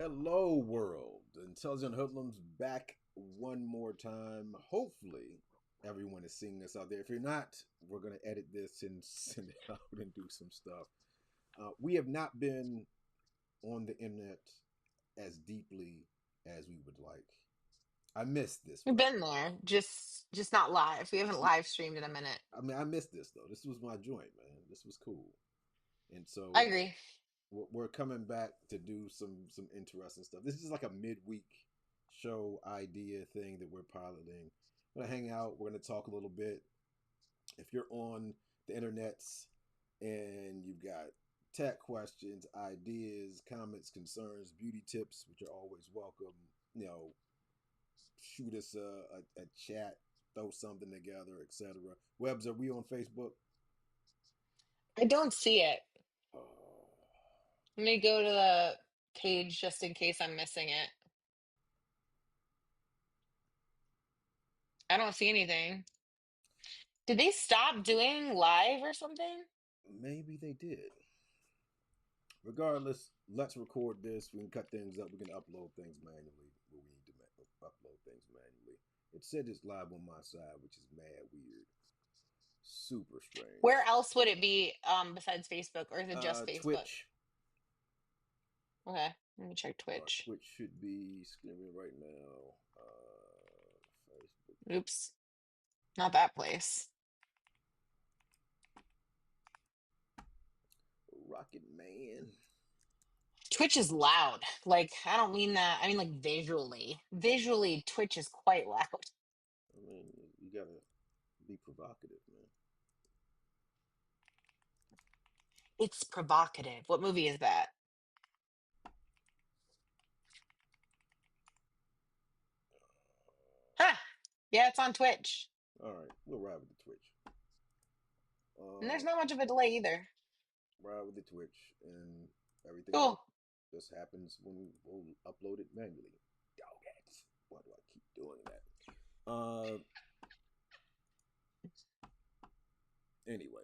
Hello, world. Intelligent Hoodlums back one more time. Hopefully, everyone is seeing this out there. If you're not, we're going to edit this and send it out and do some stuff. We have not been on the internet as deeply as we would like. I missed this, We've right? been there, just not live. We haven't live streamed in a minute. I mean, I missed this though. This was my joint, man. This was cool. And I so agree. we're coming back to do some interesting stuff. This is like a midweek show idea thing that we're piloting. We're gonna hang out. We're gonna talk a little bit. If you're on the internets and you've got tech questions, ideas, comments, concerns, beauty tips, which are always welcome, shoot us a chat, throw something together, etc. Webs, are we on Facebook? I don't see it. Oh, Let me go to the page just in case I'm missing it. I don't see anything. Did they stop doing live or something? maybe they did. Regardless, let's record this. We can cut things up. We can upload things manually where we need to upload things manually. It said it's live on my side, which is mad weird. Super Where strange. else would it be besides Facebook, or is it just Facebook? Twitch. Okay, let me check Twitch. Twitch should be screaming right now. Facebook. Oops, not that place. Rocket Man. Twitch is loud. Like, I don't mean that. I mean like visually. Visually, Twitch is quite loud. I mean, you gotta be provocative, man. It's provocative. What movie is that? Huh. Yeah, it's on Twitch. All right, we'll ride with the Twitch. And there's Uh, not much of a delay either. ride with the Twitch, and everything else Cool. just happens when we'll upload it manually. Dog it. Why do I keep doing that? Uh, anyway,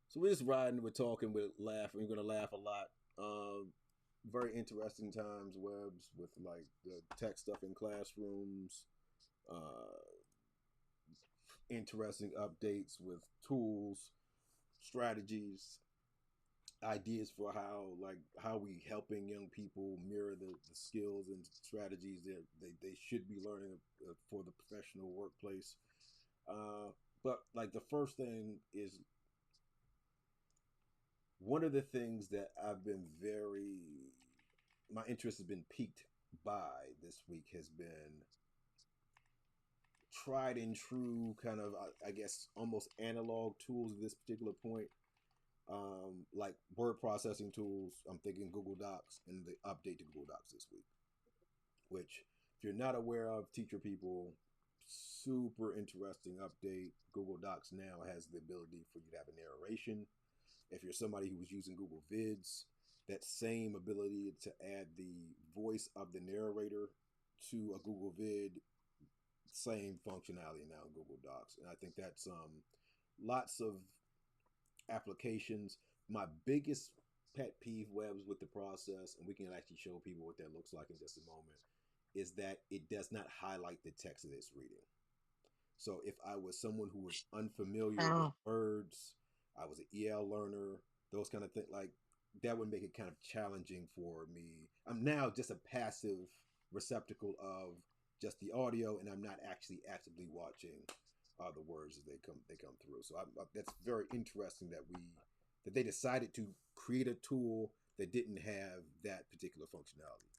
so we're just riding, we're talking, we're laughing. We're gonna laugh a lot. Very interesting times, webs with like the tech stuff in classrooms. Uh, Interesting updates with tools, strategies, ideas for how we helping young people mirror the skills and strategies that they should be learning for the professional workplace. But like the first thing is one of the things that I've been very my interest has been piqued by this week has been tried and true kind of I guess almost analog tools at this particular point, like word processing tools. I'm thinking Google Docs and the update to Google Docs this week, which if you're not aware of, teacher people, super interesting update. Google Docs now has the ability for you to have a narration. If you're somebody who was using Google Vids, that same ability to add the voice of the narrator to a Google Vid, same functionality now in Google Docs. And I think that's lots of applications. My biggest pet peeve webs with the process, and we can actually show people what that looks like in just a moment, is that it does not highlight the text that it's reading. So if I was someone who was unfamiliar with Oh. words, I was an EL learner, those kind of things, like that would make it kind of challenging for me. I'm now just a passive receptacle of just the audio, and I'm not actually actively watching the words as they come through. So that's very interesting that they decided to create a tool that didn't have that particular functionality.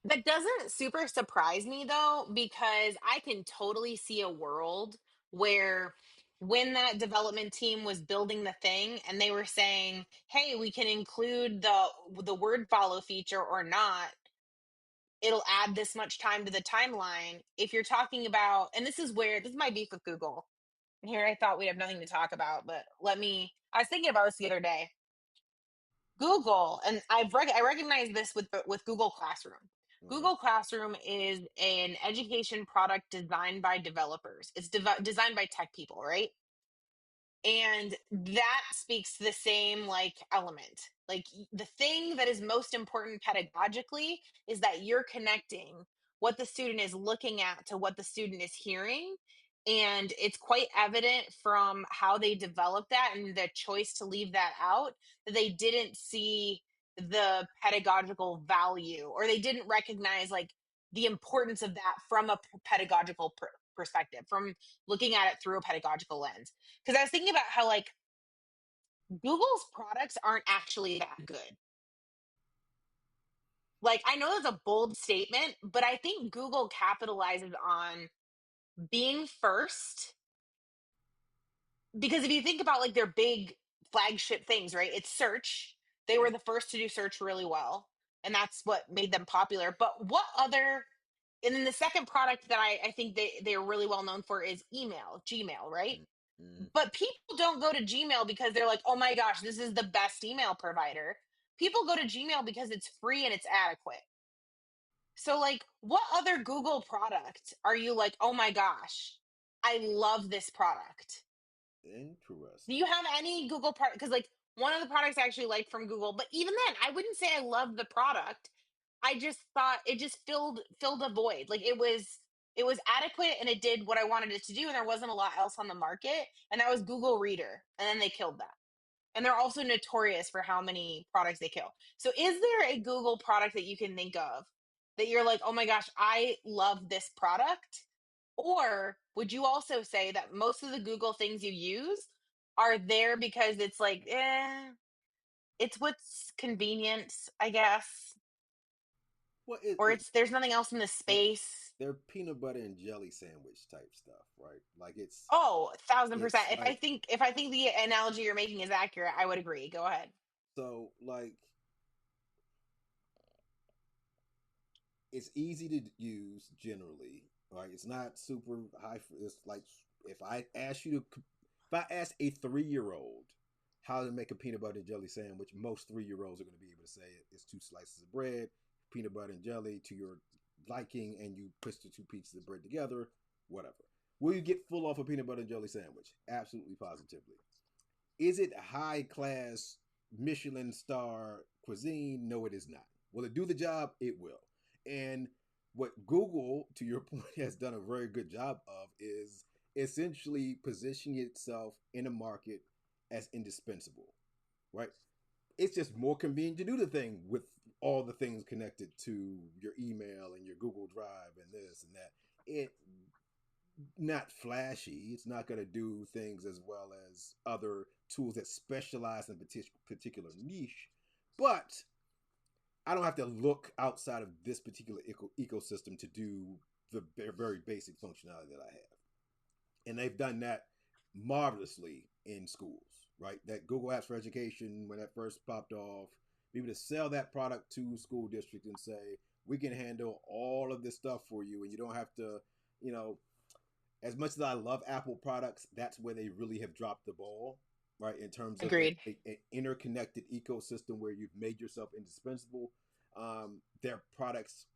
That doesn't super surprise me though, because I can totally see a world where when that development team was building the thing and they were saying, "Hey, we can include the word follow feature or not. It'll add this much time to the timeline." If you're talking about, and this is where this might be for Google. And here I thought we'd have nothing to talk about, but I was thinking about this the other day. Google, and I recognize this with Google Classroom. Uh-huh. Google Classroom is an education product designed by developers. It's designed by tech people, right? And that speaks to the same like element. Like the thing that is most important pedagogically is that you're connecting what the student is looking at to what the student is hearing. And it's quite evident from how they developed that and the choice to leave that out that they didn't see the pedagogical value, or they didn't recognize like the importance of that from a pedagogical perspective, from looking at it through a pedagogical lens. Because I was thinking about how like Google's products aren't actually that good. Like I know that's a bold statement, but I think Google capitalizes on being first, because if you think about like their big flagship things, right? It's search. They were the first to do search really well, and that's what made them popular. But what other, and then the second product that I think they're really well known for is email, Gmail, right? Mm-hmm. But people don't go to Gmail because they're like, oh my gosh, this is the best email provider. People go to Gmail because it's free and it's adequate. So, like, what other Google product are you like, oh my gosh, I love this product? Do you Interesting. have any Google product? Because, like, one of the products I actually like from Google, but even then, I wouldn't say I love the product. I just thought it just filled a void. Like it was adequate and it did what I wanted it to do, and there wasn't a lot else on the market. And that was Google Reader, and then they killed that. And they're also notorious for how many products they kill. So, is there a Google product that you can think of that you're like, oh my gosh, I love this product? Or would you also say that most of the Google things you use are there because it's like, it's what's convenient, I guess, Well, or it's there's nothing else in the it space. they're peanut butter and jelly sandwich type stuff, right? Like Oh, 1000%. it's If I think the analogy you're making is accurate, I would agree. Go ahead. so like it's easy to use generally, right? It's not super high. It's like if I ask you to, if I ask a 3-year-old how to make a peanut butter and jelly sandwich, most 3-year-olds are going to be able to say it's 2 slices of bread, peanut butter and jelly to your liking, and you push the 2 pieces of bread together, whatever. Will you get full off a peanut butter and jelly sandwich? Absolutely, positively. Is it high class Michelin star cuisine? No, it is not. Will it do the job? It will. And what Google, to your point, has done a very good job of is essentially positioning itself in a market as indispensable, right? It's just more convenient to do the thing with all the things connected to your email and your Google Drive and this and that. It not flashy. It's not going to do things as well as other tools that specialize in a particular niche. But I don't have to look outside of this particular ecosystem to do the very basic functionality that I have. And they've done that marvelously in schools, right? That Google Apps for Education, when that first popped off, be able to sell that product to school district and say, we can handle all of this stuff for you, and you don't have to, you know, as much as I love Apple products, that's where they really have dropped the ball, right? In terms of Agreed. an interconnected ecosystem where you've made yourself indispensable. Their products,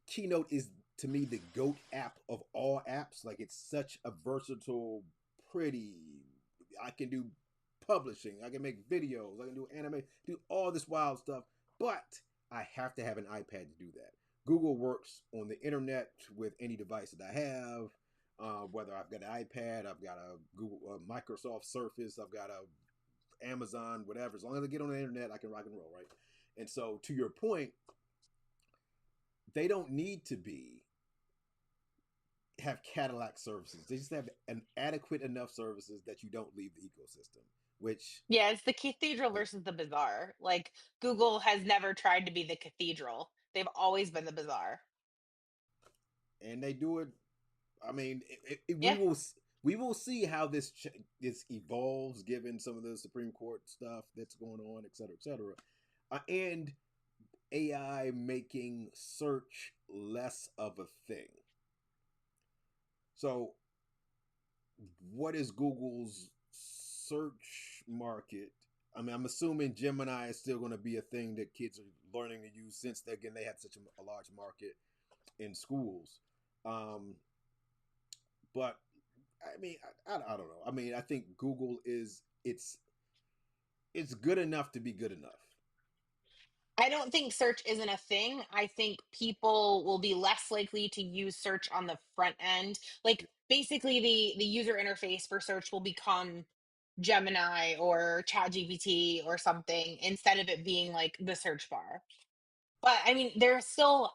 Keynote is to me the GOAT app of all apps. Like it's such a versatile, pretty. I can do publishing. I can make videos. I can do anime. Do all this wild stuff. But I have to have an iPad to do that. Google works on the internet with any device that I have. Whether I've got an iPad, I've got a Google, Microsoft Surface, I've got a Amazon, whatever. As long as I get on the internet, I can rock and roll, right? And so, to your point, they don't need to be have Cadillac services. They just have an adequate enough services that you don't leave the ecosystem. Which, Yeah, it's the cathedral yeah, versus the bazaar. Like Google has never tried to be the cathedral. They've always been the bazaar. and they do it. I mean, Yeah. we will see how this evolves given some of the Supreme Court stuff that's going on, et cetera, and AI making search less of a thing. So, what is Google's search market? I mean, I'm assuming Gemini is still going to be a thing that kids are learning to use since again they have such a large market in schools. Um, but I mean, I don't know. I mean, I think Google is it's good enough to be good enough. I don't think search isn't a thing. I think people will be less likely to use search on the front end. Like basically the user interface for search will become Gemini or ChatGPT or something instead of it being like the search bar. But I mean, there's still,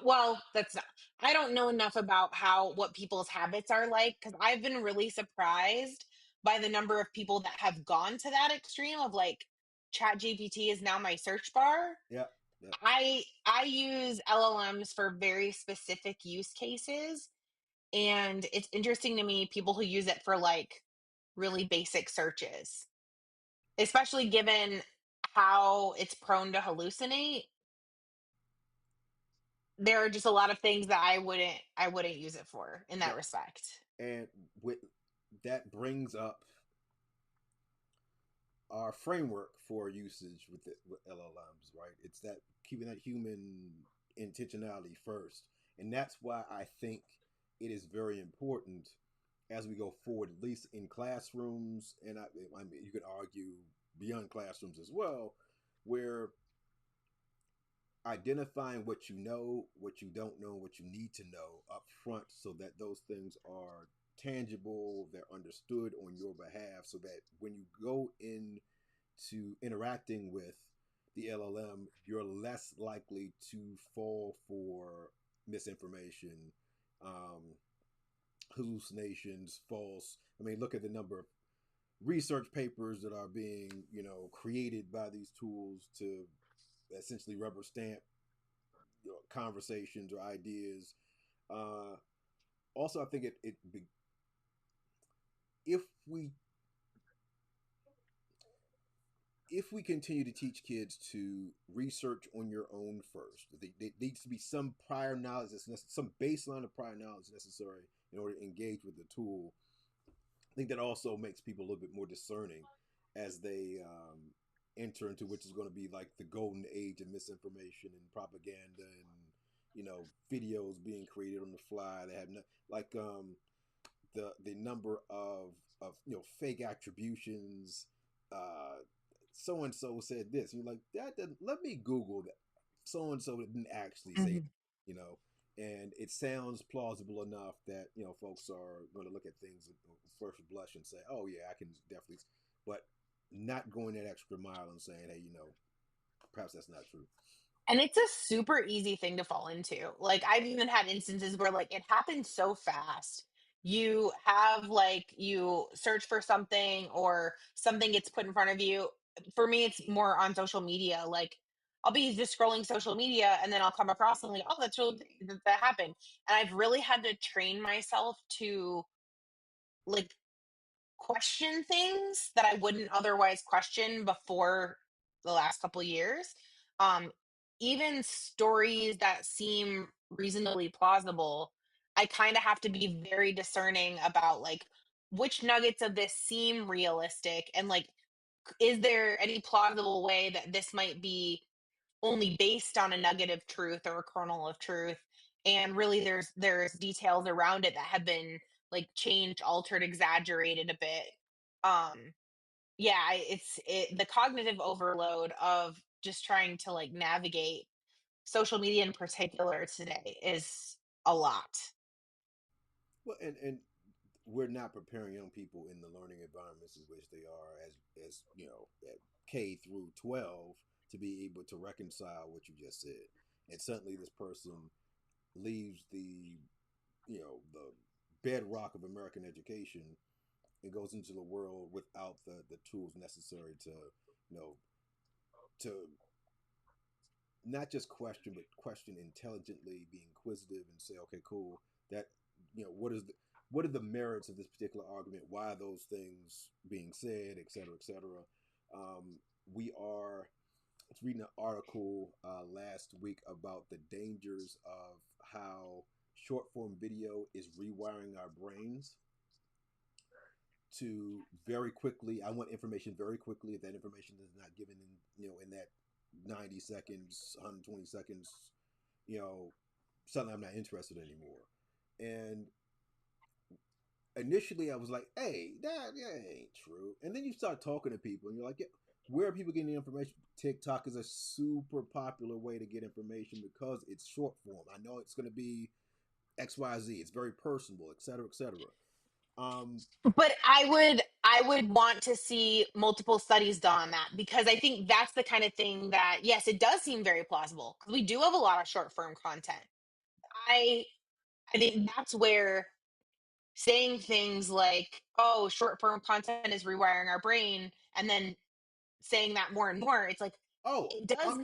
well, that's not, I don't know enough about how what people's habits are like because I've been really surprised by the number of people that have gone to that extreme of like ChatGPT is now my search bar. Yeah, yeah. I use LLMs for very specific use cases, and it's interesting to me people who use it for like really basic searches, especially given how it's prone to hallucinate. There are just a lot of things that I wouldn't use it for in that Well, respect. and with that brings up our framework for usage with LLMs, right? It's that keeping that human intentionality first, and that's why I think it is very important as we go forward, at least in classrooms, and I mean, you could argue beyond classrooms as well, where identifying what you know, what you don't know, what you need to know up front so that those things are tangible, they're understood on your behalf, so that when you go into interacting with the LLM, you're less likely to fall for misinformation, um, hallucinations, false. I mean, look at the number of research papers that are being, created by these tools to essentially rubber stamp conversations or ideas. Uh, Also, I think if we if we continue to teach kids to research on your own first, there needs to be some prior knowledge, some baseline of prior knowledge necessary in order to engage with the tool. I think that also makes people a little bit more discerning as they enter into which is going to be like the golden age of misinformation and propaganda and videos being created on the fly. They have no, like the number of fake attributions. So and so said this. You're like that. Let me Google that. So and so didn't actually say that. Mhm. You know, and it sounds plausible enough that folks are going to look at things at first blush and say, "Oh yeah, I can definitely," but not going that extra mile and saying, "Hey, perhaps that's not true." And it's a super easy thing to fall into. Like I've even had instances where like it happens so fast. You have like you search for something or something gets put in front of you. For me, it's more on social media. Like I'll be just scrolling social media and then I'll come across something like, oh, that's really that happened. And I've really had to train myself to like question things that I wouldn't otherwise question before the last couple years. Um, Even stories that seem reasonably plausible, I kind of have to be very discerning about like which nuggets of this seem realistic and like is there any plausible way that this might be only based on a nugget of truth or a kernel of truth, and really there's details around it that have been like changed, altered, exaggerated a bit. um yeah, the cognitive overload of just trying to like navigate social media in particular today is a lot. Well, and we're not preparing young people in the learning environments in which they are as at K through 12 to be able to reconcile what you just said. And certainly this person leaves the bedrock of American education and goes into the world without the tools necessary to you know to not just question but question intelligently, be inquisitive and say, okay, cool, that what are the merits of this particular argument, why are those things being said, et cetera, et cetera. We are reading an article last week about the dangers of how short form video is rewiring our brains to very quickly. I want information very quickly. If that information is not given in that 90 seconds, 120 seconds, you know, suddenly I'm not interested anymore. And initially I was like, hey, that ain't true. And then you start talking to people and you're like, yeah, where are people getting the information? TikTok is a super popular way to get information because it's short form. I know it's going to be XYZ. It's very personable, et cetera, et cetera. Um, But I would want to see multiple studies done on that, because I think that's the kind of thing that, yes, it does seem very plausible because we do have a lot of short form content. I I think that's where saying things like, "Oh, short form content is rewiring our brain," and then saying that more and more, it's like oh, it does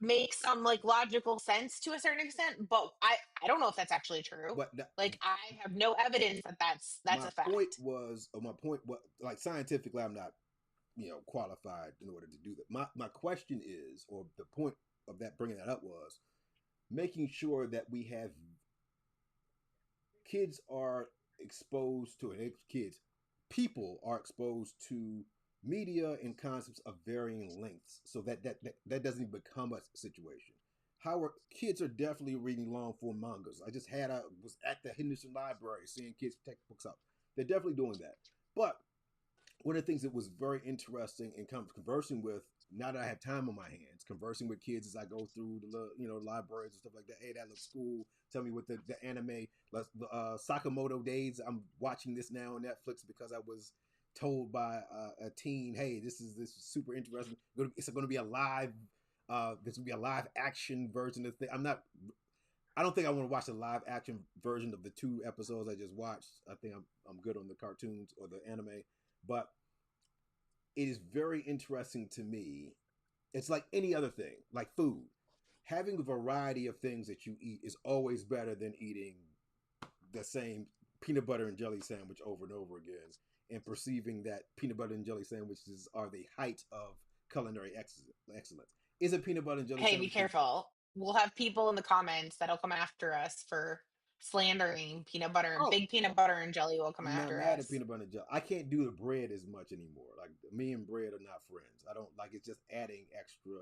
make some like logical sense to a certain extent, but I don't know if that's actually true. but Like I have no evidence that that's my a point fact. was, or my point was, like scientifically, I'm not, qualified in order to do that. My question is, or the point of that bringing that up was making sure that we have kids are exposed to it. Kids, people are exposed to media and concepts of varying lengths, so that doesn't even become a situation. How are kids are definitely reading long form mangas. I just had a was at the Henderson Library seeing kids textbooks up. They're definitely doing that, but one of the things that was very interesting in conversing with, now that I have time on my hands, conversing with kids as I go through the libraries and stuff like that. Hey, that looks cool. Tell me what the anime, Sakamoto Days. I'm watching this now on Netflix because I was told by a teen, hey, this is super interesting. It's going to be a live. This will be a live action version of the thing. I'm not. I don't think I want to watch the live action version of the two episodes I just watched. I think I'm good on the cartoons or the anime, but it is very interesting to me. It's like any other thing, like food. Having a variety of things that you eat is always better than eating the same peanut butter and jelly sandwich over and over again and perceiving that peanut butter and jelly sandwiches are the height of culinary excellence. Is a peanut butter and jelly Hey, be sandwich? careful. We'll have people in the comments that'll come after us for slandering peanut butter. Oh, Big peanut butter and jelly will come I'm not after mad at us. peanut butter and jelly. I can't do the bread as much anymore. Like me and bread are not friends. I don't like it's just adding extra.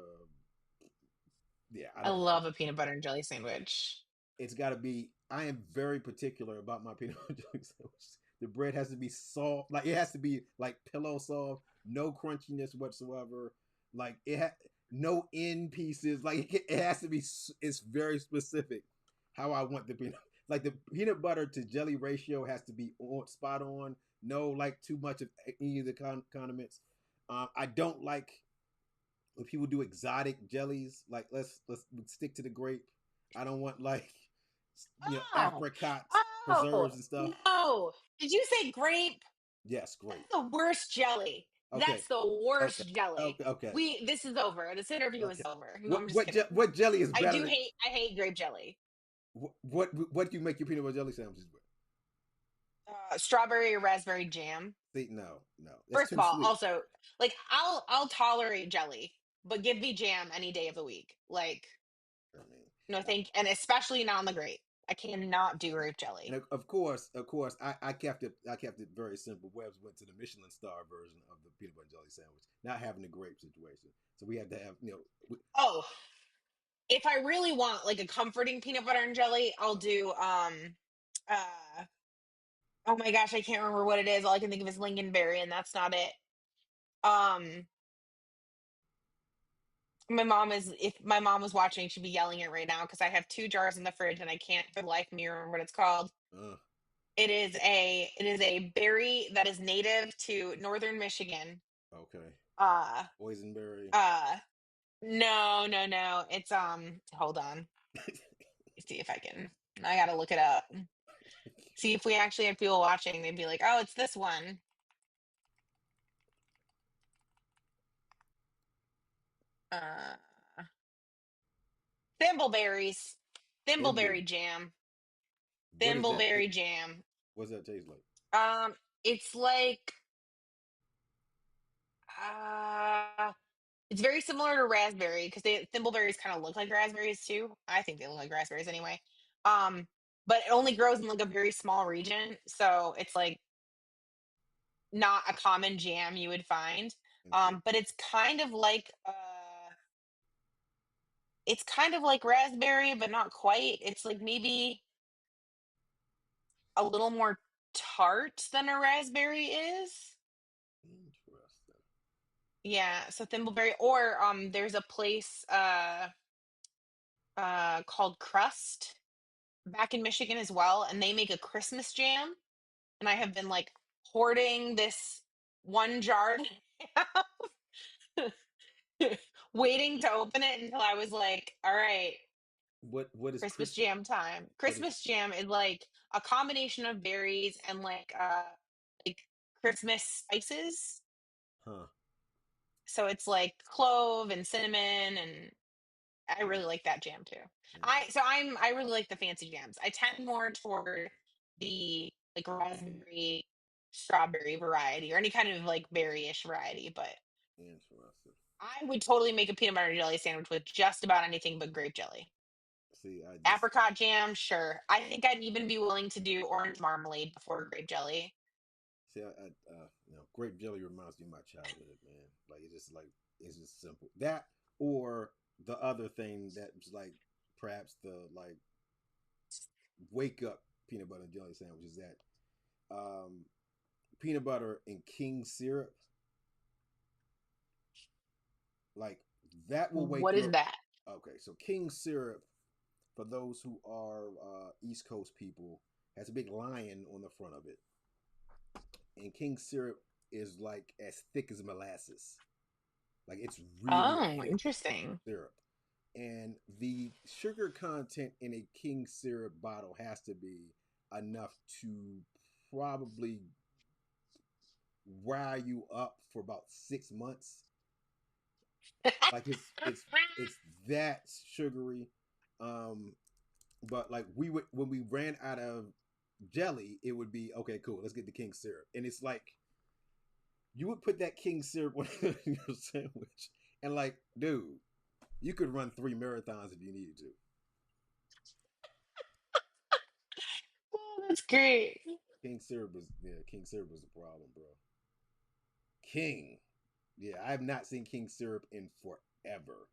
Yeah, I I don't. love a peanut butter and jelly sandwich. It's got to be. I am very particular about my peanut butter jelly sandwich. The bread has to be soft, like it has to be like pillow soft, no crunchiness whatsoever. Like no end pieces. Like it has to be. It's very specific how I want the peanut. Like the peanut butter to jelly ratio has to be on spot on. No, like too much of any of the condiments. I don't like when people do exotic jellies. Like let's stick to the grape. I don't want like Oh, apricots, oh, preserves and stuff. no. Did you say grape? Yes, That's grape. the worst jelly. Okay, That's the okay, worst jelly. okay, okay, This is over. This interview is okay. over. No, I'm just What kidding. what jelly is better than I hate grape jelly. what do you make your peanut butter jelly sandwiches with? Strawberry or raspberry jam. See, no, that's First of too all, sweet. also, like I'll tolerate jelly, but give me jam any day of the week. Like, I mean, no uh, thank, and especially not on the grape. I cannot do grape and jelly. of course, I kept it very simple. Webbs went to the Michelin star version of the peanut butter jelly sandwich, not having the grape situation. So we had to have, Oh, if I really want like a comforting peanut butter and jelly, I'll do uh oh my gosh, I can't remember what it is. All I can think of is lingonberry, and that's not it. Um, my mom is if my mom was watching, she'd be yelling it right now because I have two jars in the fridge and I can't for the life of me remember what it's called. uh, It is a berry that is native to northern Michigan. okay, Uh boysenberry. uh no, no, no. It's hold on. Let's see if I can. I gotta look it up. See if we actually had people watching, they'd be like, "Oh, it's this one." Uh Thimbleberries. Thimble. Thimbleberry jam. What is that? Thimbleberry jam. What does that taste like? Um it's like uh it's very similar to raspberry because they thimbleberries kind of look like raspberries too. I think they look like raspberries anyway. Um, but it only grows in like a very small region, so it's like not a common jam you would find. Okay. But it's kind of like raspberry, but not quite. It's like maybe a little more. tart than a raspberry is. Interesting. Yeah, so thimbleberry, or there's a place called Crust back in Michigan as well, and they make a Christmas jam. And I have been like hoarding this one jar, waiting to open it until I was like, all right, What is Christmas Christmas? jam time. What is? Christmas jam is like a combination of berries and like Christmas spices. Huh? So it's like clove and cinnamon, and I Mm, really like that jam too. interesting. I really like the fancy jams. I tend more toward the like raspberry, strawberry variety or any kind of like berry-ish variety, but Interesting. I would totally make a peanut butter jelly sandwich with just about anything but grape jelly. See, I just Apricot jam, sure. I think I'd even be willing to do orange marmalade before grape jelly. see, grape jelly reminds me of my childhood, man. Like it's just simple. That or the other thing that's like perhaps the like wake up peanut butter and jelly sandwich is that um, peanut butter and king syrup. Like that will wake What you is up. that? Okay, so king syrup for those who are East Coast people has a big lion on the front of it, and king syrup is like as thick as molasses. Like it's really Oh, thick interesting. syrup. And the sugar content in a king syrup bottle has to be enough to probably rile you up for about 6 months. Like it's that sugary. Um, but like we would when we ran out of jelly, it would be okay, cool, let's get the king syrup. And it's like you would put that king syrup on your sandwich, and like, dude, you could run 3 marathons if you needed to. Oh, that's great. King syrup was the problem, bro. King, yeah, I have not seen king syrup in forever.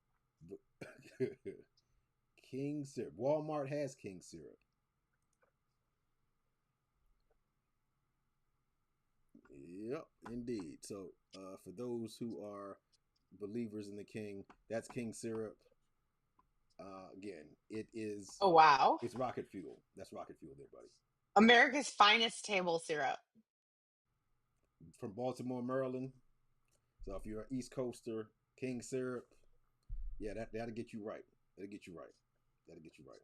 King syrup. Walmart has king syrup. Yep, indeed. So, for those who are believers in the king, that's king syrup. Again, Oh, wow. it's rocket fuel. That's rocket fuel, there, buddy. America's finest table syrup. From Baltimore, Maryland. So if you're an East Coaster, king syrup, yeah, that'll get you right. That'll get you right. That'll get you right.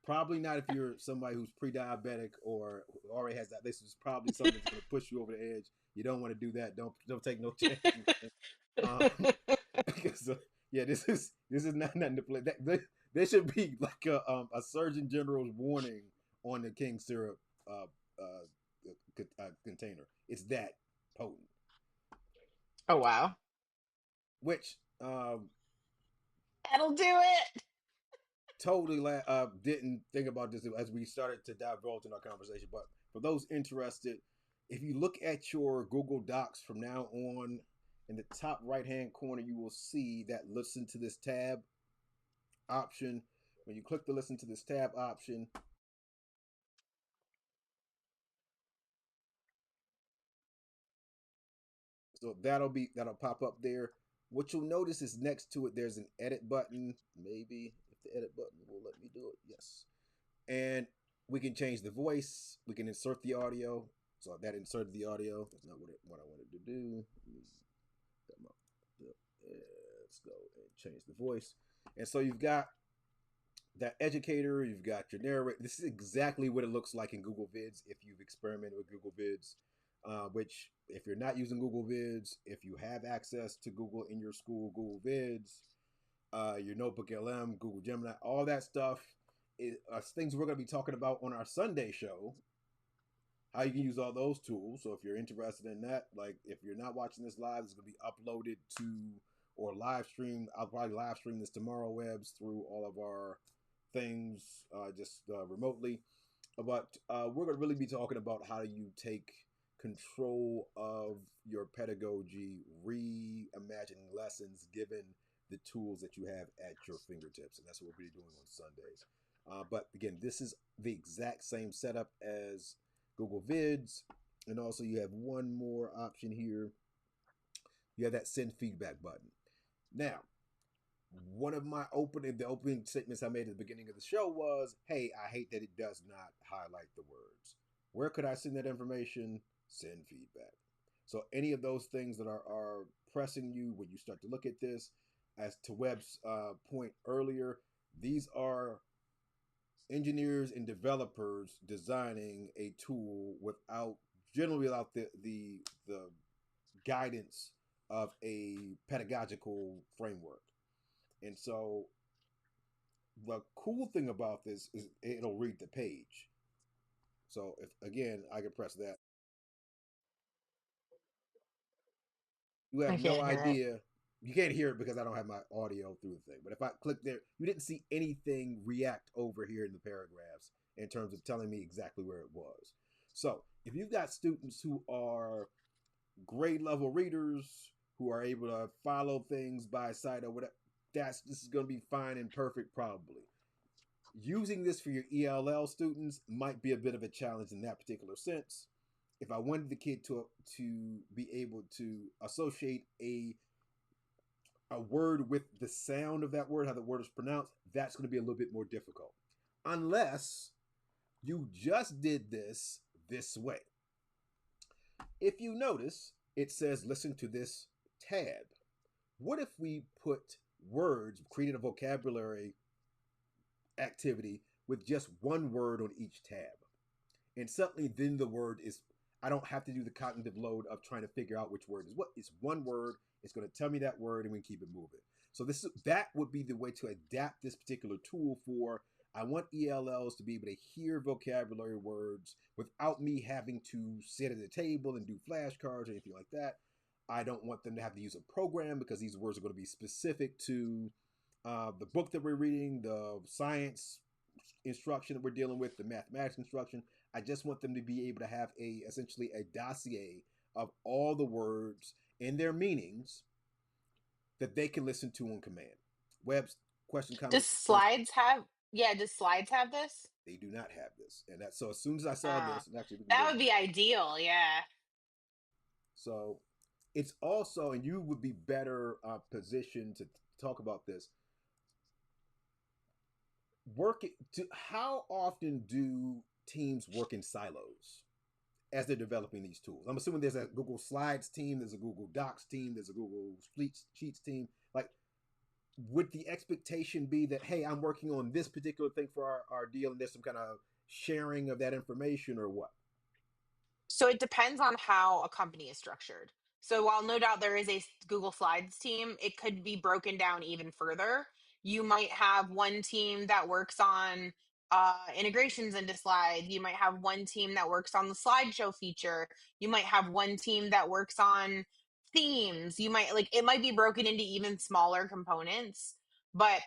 Probably not if you're somebody who's pre-diabetic or already has that. This is probably something that's going to push you over the edge. You don't want to do that. Don't take no chances. Um, because yeah, this is not nothing to play. There should be like a Surgeon General's warning on the king syrup container. It's that potent. Oh, wow. Which That'll do it. totally didn't think about this as we started to divulge in our conversation. But for those interested, if you look at your Google Docs from now on, in the top right hand corner, you will see that listen to this tab option. When you click the listen to this tab option, so that'll pop up there. What you'll notice is next to it, there's an edit button. Maybe if the edit button will let me do it, yes. And we can change the voice. We can insert the audio. So that inserted the audio. That's not what I wanted to do. Let's go and change the voice. And so you've got that educator. You've got your narrator. This is exactly what it looks like in Google Vids if you've experimented with Google Vids. Which, if you're not using Google Vids, if you have access to Google in your school, Google Vids, your Notebook LM, Google Gemini, all that stuff are things we're going to be talking about on our Sunday show. How you can use all those tools. So if you're interested in that, like if you're not watching this live, it's going to be uploaded to or live streamed. I'll probably live stream this tomorrow webs through all of our things just remotely. But we're going to really be talking about how you take control of your pedagogy, reimagining lessons given the tools that you have at your fingertips. And that's what we'll be doing on Sundays. But again, this is the exact same setup as Google Vids, and also you have one more option here. You have that send feedback button. Now, one of the opening statements I made at the beginning of the show was, hey, I hate that it does not highlight the words. Where could I send that information? Send feedback. So any of those things that are pressing you when you start to look at this, as to Webb's point earlier, these are engineers and developers designing a tool generally without the guidance of a pedagogical framework. And so the cool thing about this is it'll read the page. So if again I can press that, you I have no can't hear it. idea. You can't hear it because I don't have my audio through the thing. But if I click there, you didn't see anything react over here in the paragraphs in terms of telling me exactly where it was. So if you've got students who are grade level readers who are able to follow things by sight or whatever, this is going to be fine and perfect probably. Using this for your ELL students might be a bit of a challenge in that particular sense. If I wanted the kid to be able to associate a word with the sound of that word, how the word is pronounced, that's going to be a little bit more difficult. Unless you just did this way. If you notice, it says listen to this tab. What if we put words, created a vocabulary activity with just one word on each tab? And suddenly then the word is, I don't have to do the cognitive load of trying to figure out which word is what. It's one word. It's going to tell me that word and we can keep it moving. So that would be the way to adapt this particular tool for, I want ELLs to be able to hear vocabulary words without me having to sit at a table and do flashcards or anything like that. I don't want them to have to use a program because these words are going to be specific to the book that we're reading, the science instruction that we're dealing with, the mathematics instruction. I just want them to be able to have essentially a dossier of all the words and their meanings that they can listen to on command. Webb's question, comment, Does slides have? Yeah, does slides have this? they do not have this. And that's so as soon as I saw Uh, this, and actually we can that go would back. be ideal. Yeah. So it's also, and you would be better positioned to talk about this. How often do teams work in silos as they're developing these tools? I'm assuming there's a Google Slides team, there's a Google Docs team, there's a Google Sheets team. Like, would the expectation be that, hey, I'm working on this particular thing for our deal and there's some kind of sharing of that information or what? So it depends on how a company is structured. So while no doubt there is a Google Slides team, it could be broken down even further. You might have one team that works on integrations into slides. You might have one team that works on the slideshow feature. You might have one team that works on themes. You might like it might be broken into even smaller components. But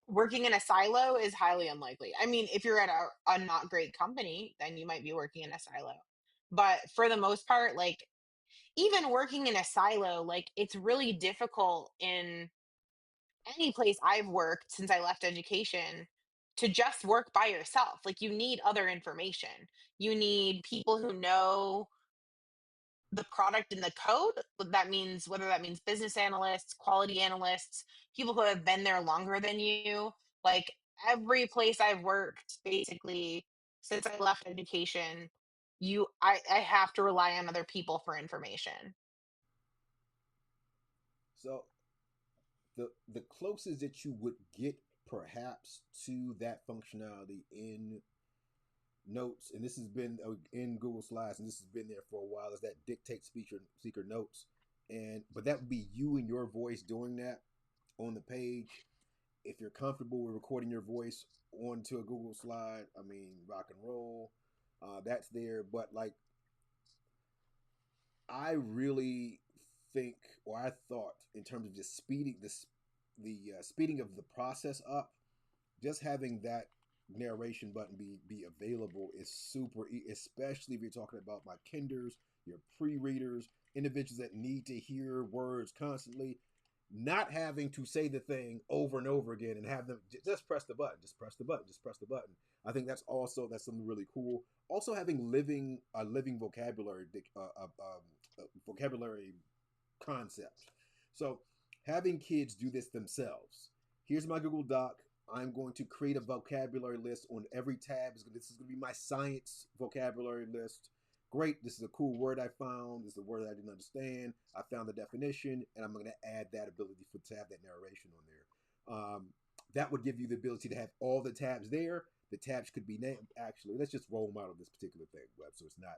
working in a silo is highly unlikely. I mean, if you're at a not great company, then you might be working in a silo, but for the most part, like even working in a silo, like it's really difficult in any place I've worked since I left education to just work by yourself. Like you need other information. You need people who know the product and the code. That means whether that means business analysts, quality analysts, people who have been there longer than you. Like every place I've worked, basically since I left education, I have to rely on other people for information. So the closest that you would get perhaps to that functionality in notes, and this has been in Google Slides, and this has been there for a while, is that dictate speaker notes, and but that would be you and your voice doing that on the page. If you're comfortable with recording your voice onto a Google Slide, I mean, rock and roll, that's there. But like, I really think, or I thought, in terms of just speeding the speeding of the process up, just having that narration button be available is super, especially if you're talking about my kinders, your pre-readers, individuals that need to hear words constantly. not having to say the thing over and over again and have them just press the button, just press the button, just press the button. I think that's something really cool. Also, having living vocabulary vocabulary concept. So having kids do this themselves. Here's my Google Doc. I'm going to create a vocabulary list on every tab. This is going to be my science vocabulary list. Great, this is a cool word I found. This is a word I didn't understand. I found the definition, and I'm going to add that ability to have that narration on there. That would give you the ability to have all the tabs there. The tabs could be named. Actually, let's just role model this particular thing, Web, so it's not.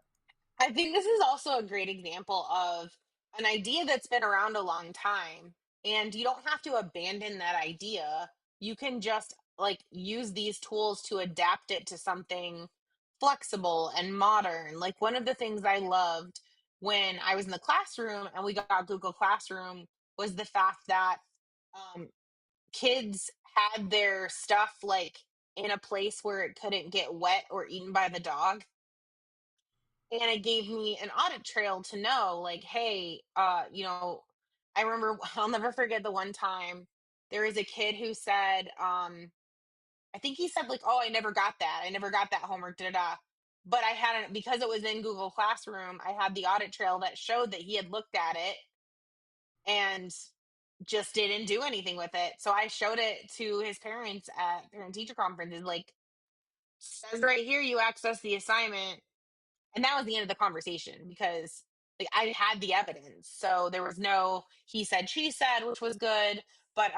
I think this is also a great example of an idea that's been around a long time. And you don't have to abandon that idea. You can just like use these tools to adapt it to something flexible and modern. Like one of the things I loved when I was in the classroom and we got Google Classroom was the fact that um, kids had their stuff like in a place where it couldn't get wet or eaten by the dog, and it gave me an audit trail to know like, hey, I remember I'll never forget the one time there was a kid who said, I think he said like, oh, I never got that homework, da da da. But I hadn't, because it was in Google Classroom, I had the audit trail that showed that he had looked at it and just didn't do anything with it. So I showed it to his parents at parent teacher conferences, like, says right here you access the assignment. And that was the end of the conversation because like I had the evidence. So there was no he said, she said, which was good. But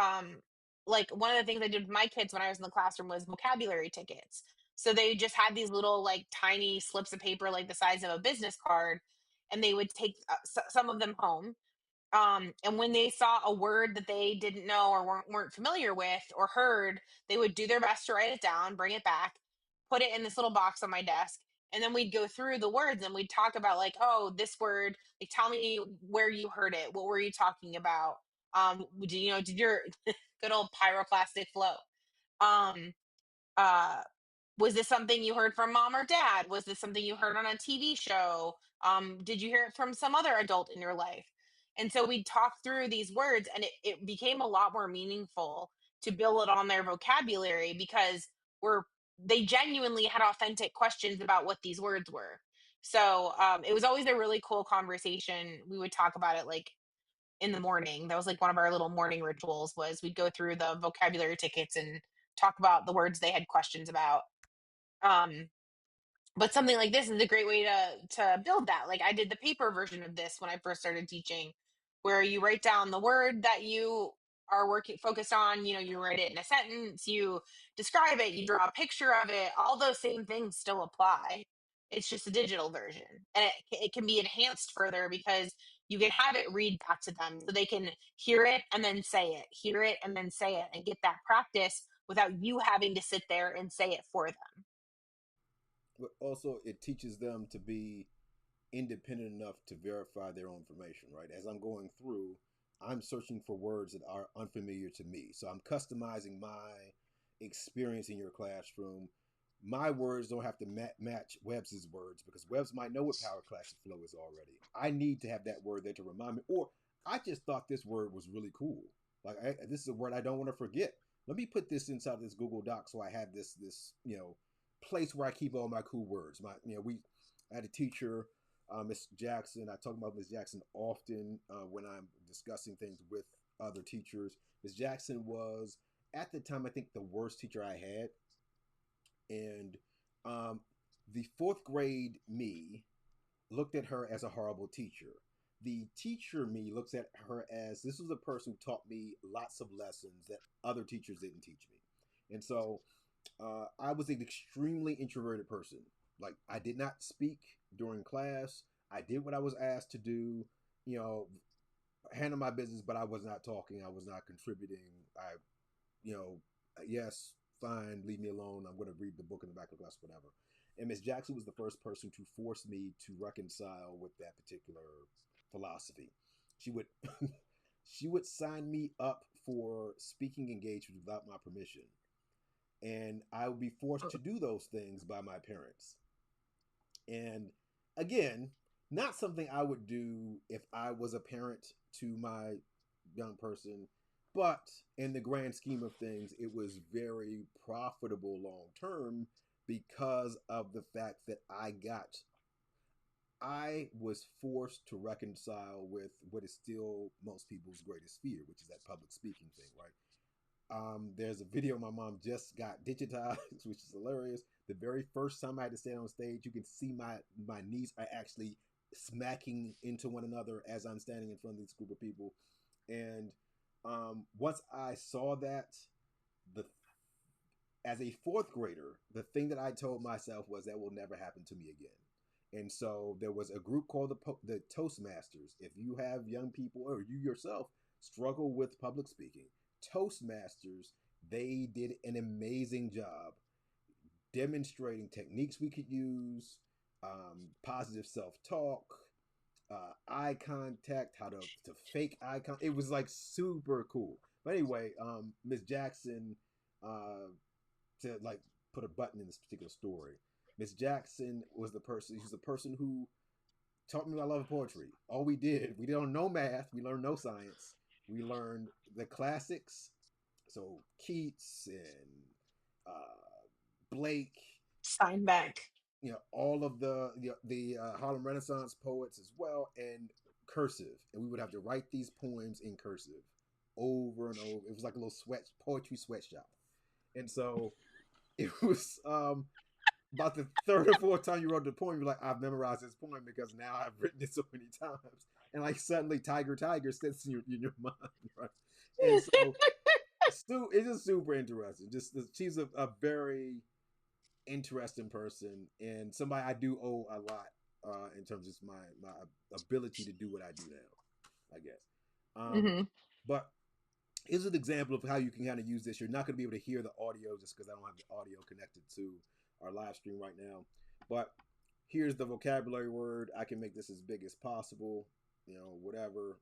like one of the things I did with my kids when I was in the classroom was vocabulary tickets. So they just had these little like tiny slips of paper like the size of a business card, and they would take some of them home, and when they saw a word that they didn't know or weren't familiar with or heard, they would do their best to write it down, bring it back, put it in this little box on my desk, and then we'd go through the words and we'd talk about like, oh, this word, like tell me where you heard it, what were you talking about, did your good old pyroclastic flow, um uh was this something you heard from mom or dad? Was this something you heard on a TV show? Did you hear it from some other adult in your life? And so we'd talk through these words, and it became a lot more meaningful to build it on their vocabulary because we're they genuinely had authentic questions about what these words were. So it was always a really cool conversation. We would talk about it like in the morning. That was like one of our little morning rituals was we'd go through the vocabulary tickets and talk about the words they had questions about. um but something like this is a great way to build that. Like I did the paper version of this when I first started teaching, where you write down the word that you are working focused on, you write it in a sentence, you describe it, you draw a picture of it, all those same things still apply. It's just a digital version, and it can be enhanced further because you can have it read back to them so they can hear it and then say it, hear it and then say it, and get that practice without you having to sit there and say it for them. But also, it teaches them to be independent enough to verify their own information, right? As I'm going through, I'm searching for words that are unfamiliar to me. So I'm customizing my experience in your classroom. My words don't have to match Webb's words because Webb's might know what Power Classic Flow is already. I need to have that word there to remind me, or I just thought this word was really cool. Like this is a word I don't want to forget. Let me put this inside this Google Doc so I have this place where I keep all my cool words. We I had a teacher, Miss Jackson. I talk about Miss Jackson often when I'm discussing things with other teachers. Miss Jackson was at the time I think the worst teacher I had, and um, the fourth grade me looked at her as a horrible teacher. The teacher me looks at her as this was a person who taught me lots of lessons that other teachers didn't teach me, and so I was an extremely introverted person. Like I did not speak during class. I did what I was asked to do, you know, handle my business, but I was not talking. I was not contributing. You know, yes, fine, leave me alone. I'm going to read the book in the back of the class, whatever. And Miss Jackson was the first person to force me to reconcile with that particular philosophy. She would she would sign me up for speaking engagements without my permission, and I would be forced to do those things by my parents. And again, not something I would do if I was a parent to my young person, but in the grand scheme of things, it was very profitable long term because of the fact that I was forced to reconcile with what is still most people's greatest fear, which is that public speaking thing, right? There's a video my mom just got digitized, which is hilarious. The very first time I had to stand on stage, you can see my knees are actually smacking into one another as I'm standing in front of this group of people. And once I saw that, the as a fourth grader, the thing that I told myself was that will never happen to me again. And so there was a group called the Toastmasters. If you have young people or you yourself struggle with public speaking, Toastmasters, they did an amazing job demonstrating techniques we could use, positive self talk, eye contact, how to fake eye contact. It was like super cool. But anyway, Miss Jackson, uh, to like put a button in this particular story. Miss Jackson was the person. She's the person who taught me my love of poetry. All we don't know math. We learned no science. We learned the classics. So Keats and Blake, Steinbeck. all of the Harlem Renaissance poets as well, and cursive. And we would have to write these poems in cursive over and over. It was like a little poetry sweatshop. And so it was about the third or fourth time you wrote the poem, you're like, I've memorized this poem because now I've written it so many times. And like suddenly Tiger Tiger sits in your mind, right? And so Stu is just super interesting. Just she's a very interesting person and somebody I do owe a lot in terms of my ability to do what I do now, I guess. Hmm. But here's an example of how you can kind of use this. You're not going to be able to hear the audio just because I don't have the audio connected to our live stream right now. But here's the vocabulary word. I can make this as big as possible, whatever.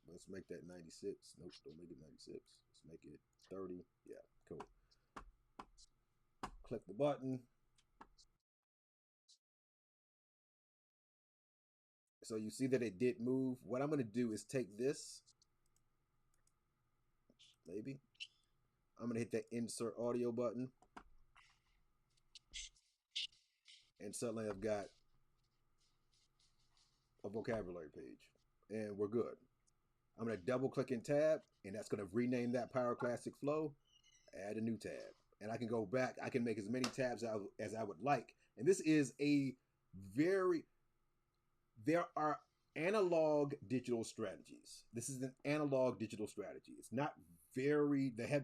Let's make that 96. Nope, don't make it 96. Let's make it 30. Yeah, cool. Click the button. So you see that it did move. What I'm going to do is take this, maybe. I'm going to hit that insert audio button. And suddenly I've got a vocabulary page. And we're good. I'm going to double click in tab, and that's going to rename that Pyroclastic Flow, add a new tab. And I can go back. I can make as many tabs as I would like. And this is there are analog digital strategies. This is an analog digital strategy. It's not the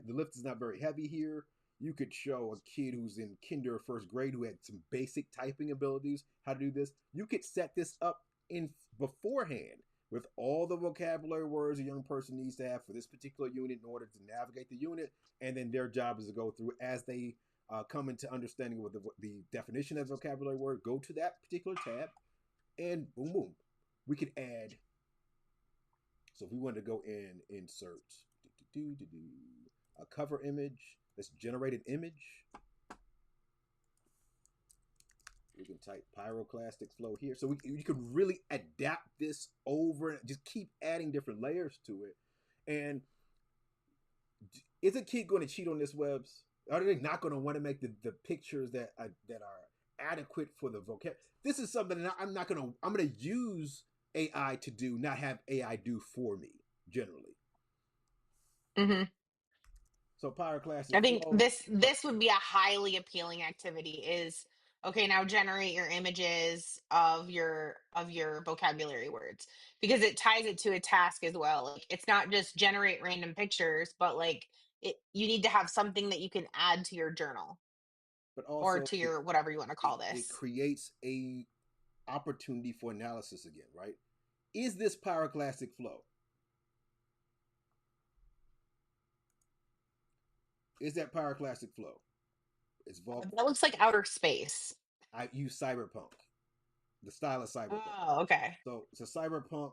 lift is not very heavy here. You could show a kid who's in kinder or first grade who had some basic typing abilities how to do this. You could set this up in beforehand with all the vocabulary words a young person needs to have for this particular unit in order to navigate the unit, and then their job is to go through as they come into understanding with the definition of the vocabulary word, go to that particular tab, and boom, boom, we could add. So if we wanted to go in, insert a cover image, let's generate an image. We can type Pyroclastic Flow here. So you can really adapt this over and just keep adding different layers to it. And is a kid going to cheat on this webs? Are they not going to want to make the pictures that are adequate for the vocab? This is something that I'm going to use AI to do, not have AI do for me generally. Hmm. So I Pyroclastic think Flow. this would be a highly appealing activity. Is okay, now generate your images of your vocabulary words, because it ties it to a task as well. Like it's not just generate random pictures, but like you need to have something that you can add to your journal But or also to your whatever you want to call it this. creates a opportunity for analysis again, right? Is this Pyroclastic Flow? Is that Pyroclastic Flow? It's That looks like outer space. I use cyberpunk, the style of cyberpunk. Oh, okay. So it's a cyberpunk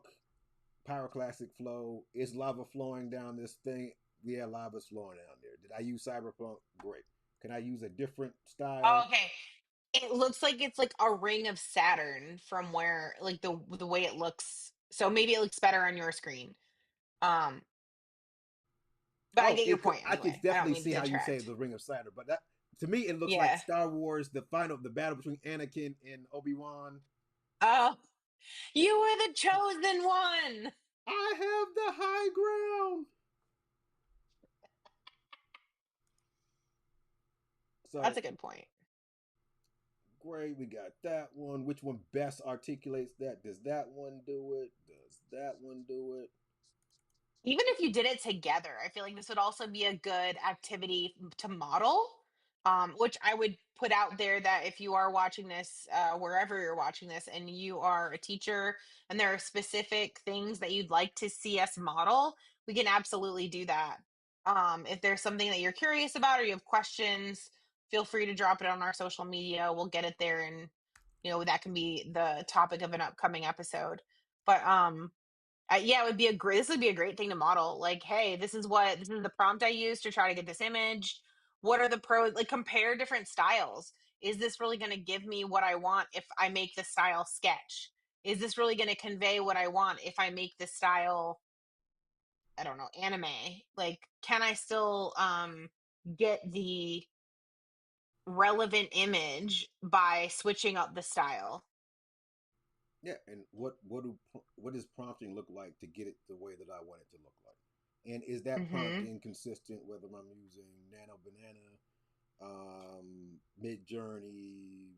Pyroclastic Flow. Is lava flowing down this thing? Yeah, lava's flowing down there. Did I use cyberpunk? Great. Can I use a different Oh, style? okay. It looks like it's like a ring of Saturn from where like the way it looks. So maybe it looks better on your screen. Um, but I Oh, get your point I could anyway. I don't definitely mean see to how you say detract. the Ring of Saturn, but that to me it looks like Yeah. Star Wars, the battle between Anakin and Obi Wan. Oh, you were the chosen one. I have the high ground. That's So a good point. great, we got that one. Which one best articulates that? Does that one do it? Does that one do it? Even if you did it together, I feel like this would also be a good activity to model. Which I would put out there that if you are watching this, wherever you're watching this, and you are a teacher and there are specific things that you'd like to see us model, we can absolutely do that. If there's something that you're curious about or you have questions, feel free to drop it on our social media. We'll get it there, and that can be the topic of an upcoming episode. But yeah, it would be a great. This would be a great thing to model. Like, hey, this is the prompt I used to try to get this image. What are the pros? Like, compare different styles. Is this really going to give me what I want if I make the style sketch? Is this really going to convey what I want if I make the style, I don't know, anime? Like, can I still get the relevant image by switching up the style? Yeah, and what does prompting look like to get it the way that I want it to look like? And is that Hmm. prompting consistent whether I'm using Nano Banana, Mid Journey,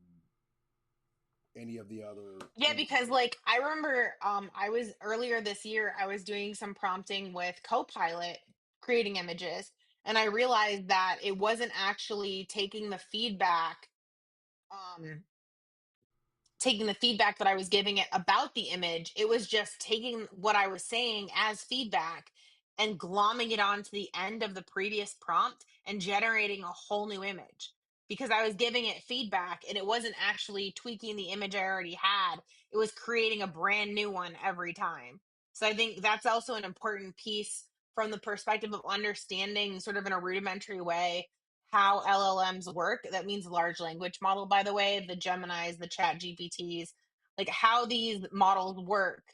any of the other Yeah, image because generators? like I remember I was earlier this year I was doing some prompting with Copilot creating images, and I realized that it wasn't actually um taking the feedback that I was giving it about the image. It was just taking what I was saying as feedback and glomming it onto the end of the previous prompt and generating a whole new image, because I was giving it feedback and it wasn't actually tweaking the image I already had. It was creating a brand new one every time. So I think that's also an important piece from the perspective of understanding, sort of in a rudimentary way, how LLMs work. That means large language model, by the way, the Geminis, the Chat GPTs, like how these models work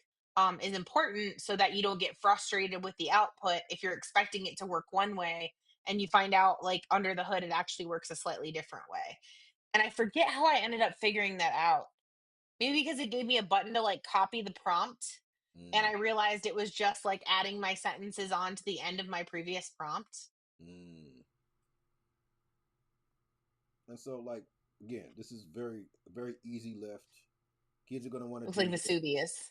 is important so that you don't get frustrated with the output if you're expecting it to work one way and you find out like under the hood it actually works a slightly different way. And I forget how I ended up figuring that out. Maybe because it gave me a button to like copy the prompt, and Mm, I realized it was just like adding my sentences on to the end of my previous prompt. mm. And so, like again, this is very easy lift. Kids are going to want to Looks like do this. Vesuvius.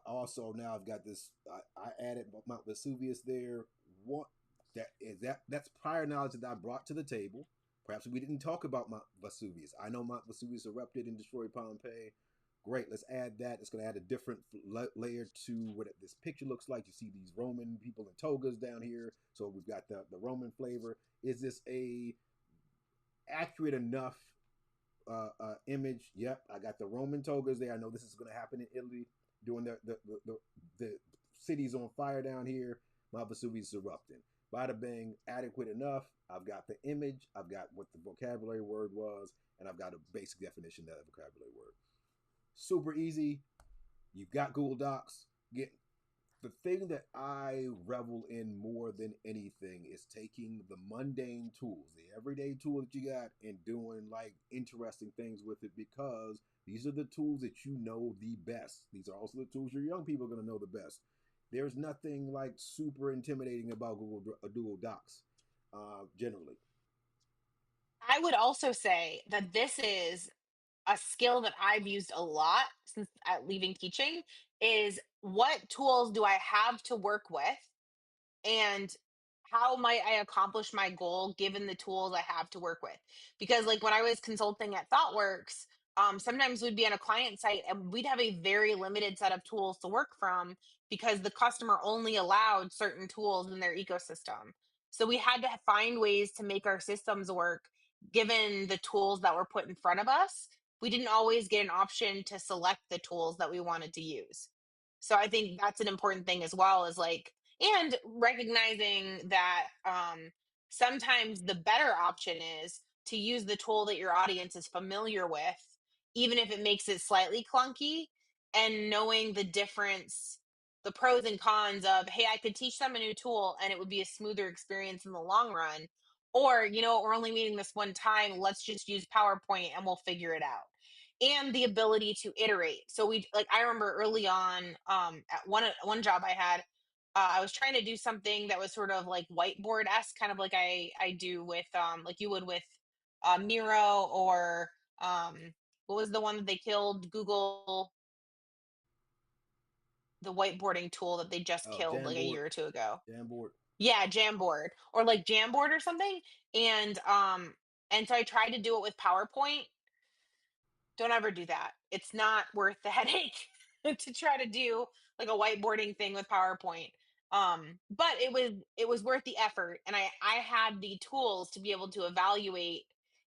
Also, now I've got this. I added Mount Vesuvius there. What that's prior knowledge that I brought to the table. Perhaps we didn't talk about Mount Vesuvius. I know Mount Vesuvius erupted and destroyed Pompeii. Great, let's add that. It's going to add a different layer to what this picture looks like. You see these Roman people in togas down here, so we've got the Roman flavor. Is this a accurate enough image? Yep, I got the Roman togas there. I know this is going to happen in Italy during the city's on fire down here. Mount Vesuvius is erupting. Bada bing, adequate enough. I've got the image. I've got what the vocabulary word was, and I've got a basic definition of that vocabulary word. Super easy. You've got Google Docs. Get the thing that I revel in more than anything is taking the mundane tools, the everyday tool that you got, and doing like interesting things with it, because these are the tools that you know the best. These are also the tools your young people are going to know the best. There's nothing like super intimidating about Google Docs, generally. I would also say that this is a skill that I've used a lot since leaving teaching, is what tools do I have to work with, and how might I accomplish my goal given the tools I have to work with? Because like when I was consulting at ThoughtWorks, sometimes we'd be on a client site and we'd have a very limited set of tools to work from because the customer only allowed certain tools in their ecosystem. So we had to find ways to make our systems work given the tools that were put in front of us. We didn't always get an option to select the tools that we wanted to use. So I think that's an important thing as well, is like, and recognizing that sometimes the better option is to use the tool that your audience is familiar with, even if it makes it slightly clunky, and knowing the difference. the pros and cons of, hey, I could teach them a new tool and it would be a smoother experience in the long run. Or, we're only meeting this one time. Let's just use PowerPoint and we'll figure it out. And the ability to iterate. So I remember early on, at one job I had, I was trying to do something that was sort of like whiteboard esque, kind of like I do with like you would with Miro, or what was the one that they killed? Google, the whiteboarding tool that they just Oh, killed like a Jamboard, year or two ago. Jamboard. Yeah, Jamboard, or like Jamboard or something. And so I tried to do it with PowerPoint. Don't ever do that. It's not worth the headache to try to do like a whiteboarding thing with PowerPoint. But it was worth the effort, and I had the tools to be able to evaluate,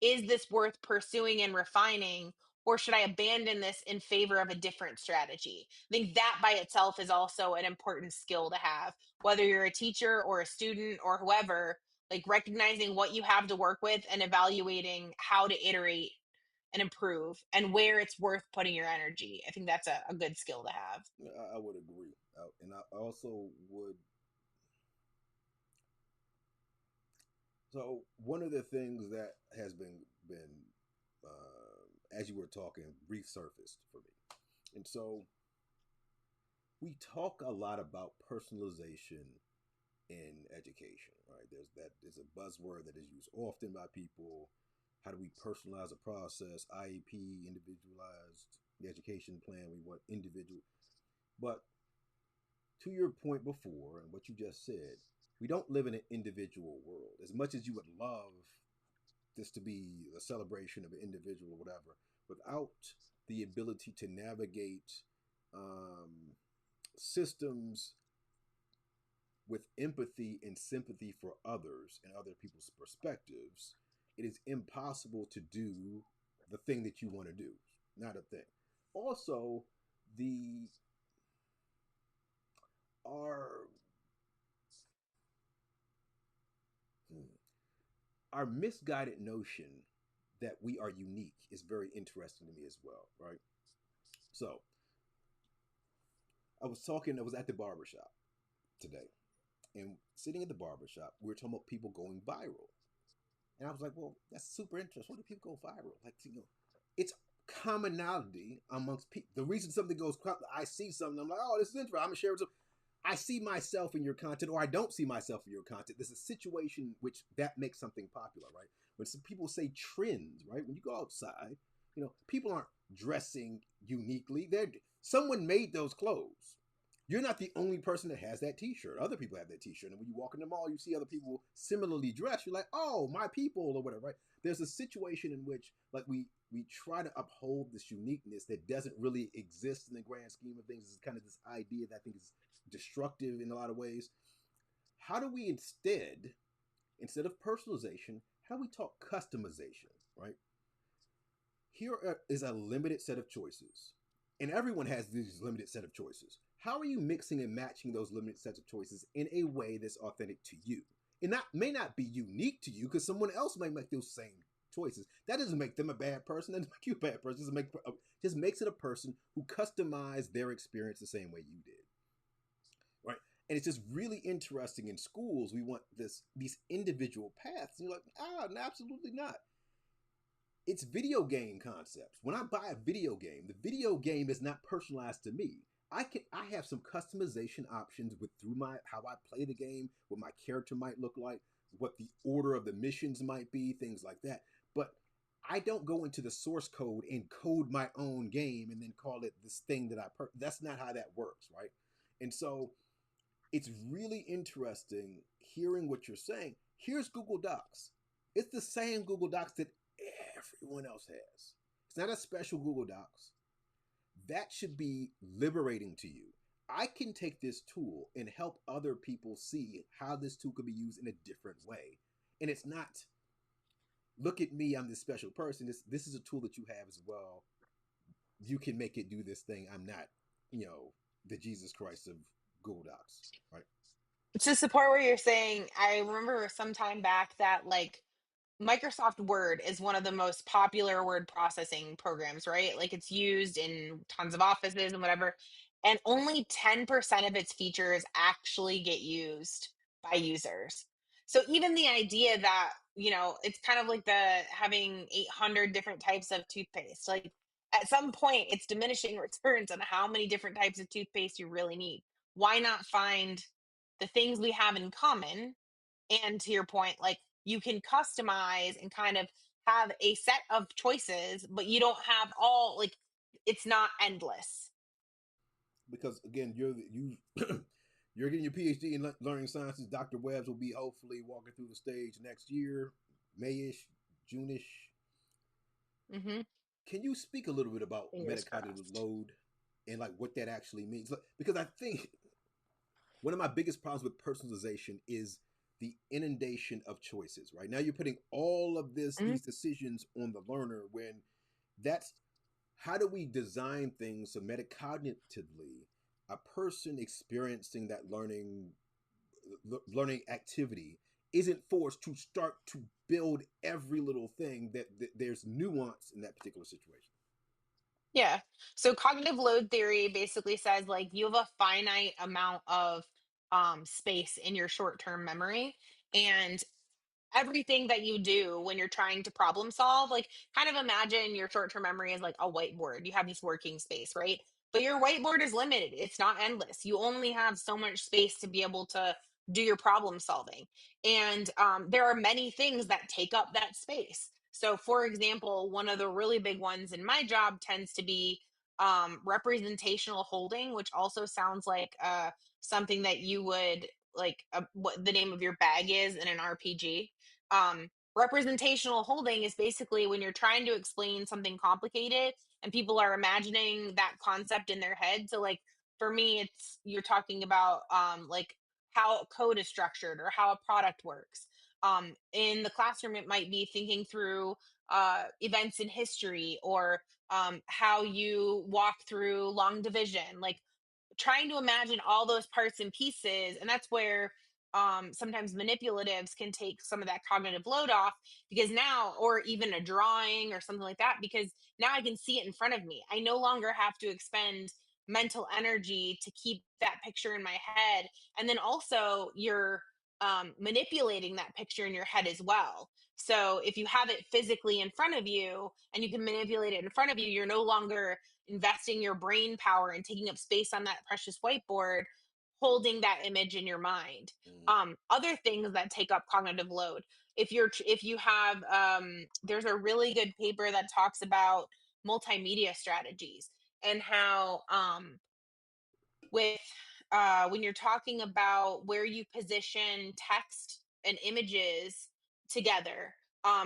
is this worth pursuing and refining, or should I abandon this in favor of a different strategy? I think that by itself is also an important skill to have, whether you're a teacher or a student or whoever, like recognizing what you have to work with and evaluating how to iterate and improve and where it's worth putting your energy. I think that's a good skill to have. Yeah, I would agree, and I also would. So one of the things that has been as you were talking, resurfaced for me, and so we talk a lot about personalization in education, right? There's a buzzword that is used often by people. How do we personalize a process? IEP, individualized the education plan. We want individual, but to your point before and what you just said, we don't live in an individual world. As much as you would love this to be a celebration of an individual or whatever, without the ability to navigate um, systems with empathy and sympathy for others and other people's perspectives, it is impossible to do the thing that you want to do. Not a thing. Also, the our our misguided notion that we are unique is very interesting to me as well, right? So I was at the barbershop today, and sitting at the barbershop, we were talking about people going viral. And I was like, well, that's super interesting. What do people go viral? Like, it's commonality amongst people. The reason something goes, I see something, I'm like, oh, this is interesting. I'm gonna share it. I see myself in your content, or I don't see myself in your content. There's a situation which that makes something popular, right? When some people say trends, right? When you go outside, people aren't dressing uniquely. They're someone made those clothes. You're not the only person that has that T-shirt. Other people have that T-shirt, and when you walk in the mall, you see other people similarly dressed. You're like, oh, my people, or whatever, right? There's a situation in which, like, we try to uphold this uniqueness that doesn't really exist in the grand scheme of things. It's kind of this idea that I think is destructive in a lot of ways. How do we instead of personalization, how do we talk customization, right? Here is a limited set of choices, and everyone has these limited set of choices. How are you mixing and matching those limited sets of choices in a way that's authentic to you? And that may not be unique to you because someone else might make those same choices. That doesn't make them a bad person. That doesn't make you a bad person. Just makes it a person who customized their experience the same way you did, right? And it's just really interesting. In schools, we want these individual paths. And you're like, no, absolutely not. It's video game concepts. When I buy a video game, the video game is not personalized to me. I have some customization options with through my how I play the game, what my character might look like, what the order of the missions might be, things like that. But I don't go into the source code and code my own game and then call it this thing that that's not how that works, right? And so it's really interesting hearing what you're saying. Here's Google Docs. It's the same Google Docs that everyone else has. It's not a special Google Docs. That should be liberating to you. I can take this tool and help other people see how this tool could be used in a different way. And it's not, look at me, I'm this special person. This is a tool that you have as well. You can make it do this thing. I'm not, the Jesus Christ of Google Docs, right? To support what you're saying, I remember some time back that like Microsoft Word is one of the most popular word processing programs, right? Like it's used in tons of offices and whatever. and only 10% of its features actually get used by users. So even the idea that, it's kind of like the having 800 different types of toothpaste, like at some point it's diminishing returns on how many different types of toothpaste you really need. Why not find the things we have in common? And to your point, like you can customize and kind of have a set of choices, but you don't have all, like, it's not endless. Because again, you're getting your PhD in learning sciences. Dr. Webbs will be hopefully walking through the stage next year, Mayish, Junish. Hmm. Can you speak a little bit about Fingers metacognitive crossed. load and like what that actually means? Because I think one of my biggest problems with personalization is the inundation of choices. Right now, you're putting all of Mhm. these decisions on the learner when that's how do we design things so metacognitively a person experiencing that learning activity isn't forced to start to build every little thing that there's nuance in that particular situation. Yeah. So cognitive load theory basically says like you have a finite amount of space in your short-term memory, and everything that you do when you're trying to problem solve, like kind of imagine your short-term memory is like a whiteboard. You have this working space, right? But your whiteboard is limited. It's not endless. You only have so much space to be able to do your problem solving. And there are many things that take up that space. So, for example, one of the really big ones in my job tends to be representational holding, which also sounds like something that you would like what the name of your bag is in an RPG. Representational holding is basically when you're trying to explain something complicated and people are imagining that concept in their head. So, like for me, it's you're talking about like how code is structured or how a product works. In the classroom, it might be thinking through events in history or how you walk through long division. Like trying to imagine all those parts and pieces, and that's where sometimes manipulatives can take some of that cognitive load off, because now, or even a drawing or something like that, because now I can see it in front of me. I no longer have to expend mental energy to keep that picture in my head. And then also you're manipulating that picture in your head as well. So if you have it physically in front of you and you can manipulate it in front of you, you're no longer investing your brain power and taking up space on that precious whiteboard, holding that image in your mind. Mm. Other things that take up cognitive load. If you have there's a really good paper that talks about multimedia strategies and how with when you're talking about where you position text and images together,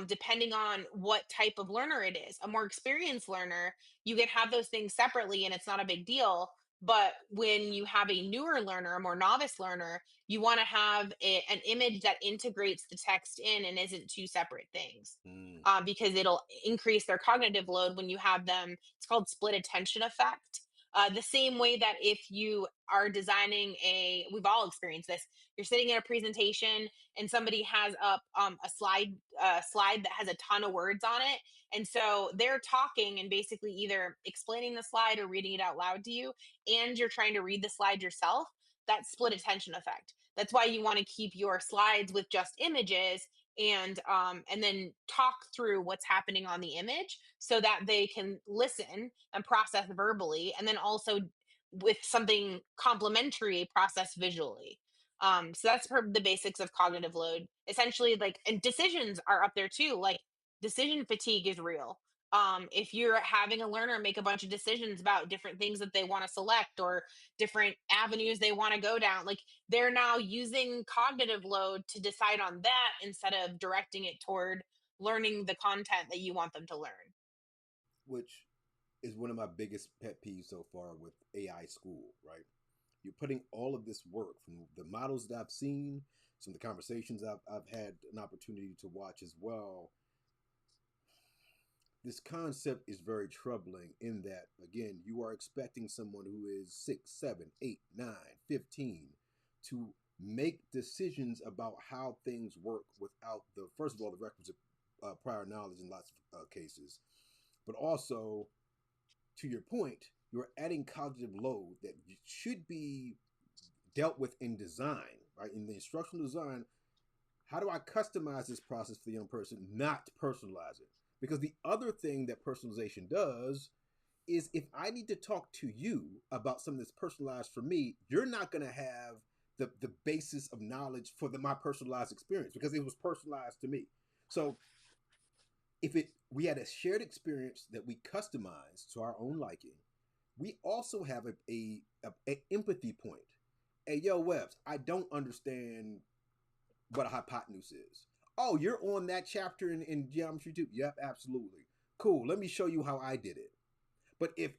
depending on what type of learner it is. A more experienced learner, you can have those things separately and it's not a big deal. But when you have a newer learner, a more novice learner, you want to have an image that integrates the text in and isn't two separate things. Mm. Because it'll increase their cognitive load when you have them. It's called split attention effect. The same way that if you are designing we've all experienced this. You're sitting in a presentation and somebody has up a slide that has a ton of words on it, and so they're talking and basically either explaining the slide or reading it out loud to you, and you're trying to read the slide yourself. That split attention effect. That's why you want to keep your slides with just images, and then talk through what's happening on the image so that they can listen and process verbally, and then also with something complementary process visually. So that's the basics of cognitive load essentially. Like, and decisions are up there too. Like decision fatigue is real. If you're having a learner make a bunch of decisions about different things that they want to select or different avenues they want to go down, like they're now using cognitive load to decide on that instead of directing it toward learning the content that you want them to learn. Which is one of my biggest pet peeves so far with AI school, right? You're putting all of this work from the models that I've seen, some of the conversations I've had an opportunity to watch as well. This concept is very troubling in that, again, you are expecting someone who is 6, 7, 8, 9, 15 to make decisions about how things work without the, first of all, the requisite prior knowledge in lots of cases, but also, to your point, you're adding cognitive load that should be dealt with in design, right? In the instructional design, how do I customize this process for the young person, not personalize it? Because the other thing that personalization does is if I need to talk to you about something that's personalized for me, you're not going to have the basis of knowledge for my personalized experience because it was personalized to me. So if we had a shared experience that we customized to our own liking, we also have a empathy point. Hey, yo, Webbs, I don't understand what a hypotenuse is. Oh, you're on that chapter in geometry too? Yep, absolutely. Cool. Let me show you how I did it. But if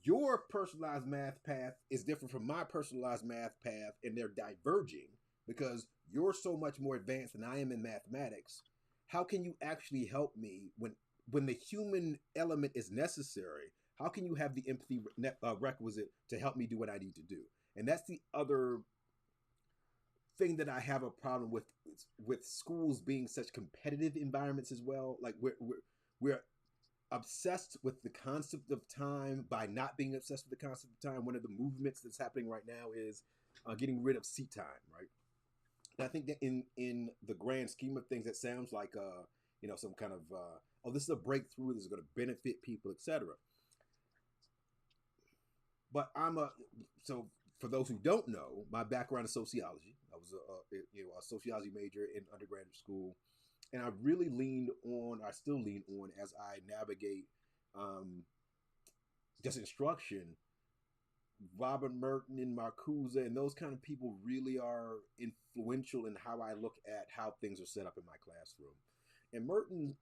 your personalized math path is different from my personalized math path and they're diverging because you're so much more advanced than I am in mathematics, how can you actually help me when the human element is necessary? How can you have the empathy requisite to help me do what I need to do? And that's the other thing that I have a problem with schools being such competitive environments as well. Like we're obsessed with the concept of time by not being obsessed with the concept of time. One of the movements that's happening right now is getting rid of seat time, right? And I think that in the grand scheme of things, that sounds like some kind of oh, this is a breakthrough. This is going to benefit people, etc. But so for those who don't know, my background is sociology. I was a sociology major in undergraduate school, and I really I still lean on as I navigate just instruction. Robert Merton and Marcuse and those kind of people really are influential in how I look at how things are set up in my classroom. And Merton's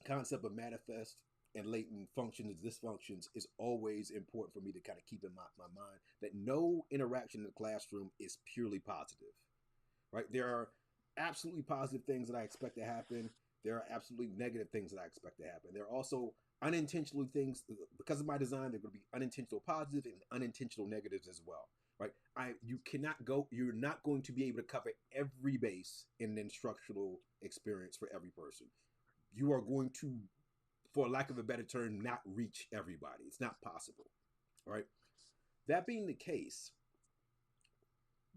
concept of manifest and latent functions and dysfunctions is always important for me to kind of keep in my mind that no interaction in the classroom is purely positive, right? There are absolutely positive things that I expect to happen. There are absolutely negative things that I expect to happen. There are also unintentional things because of my design. There are going to be unintentional positives and unintentional negatives as well, right? You're not going to be able to cover every base in an instructional experience for every person. You are going to, for lack of a better term, not reach everybody. It's not possible, right? That being the case,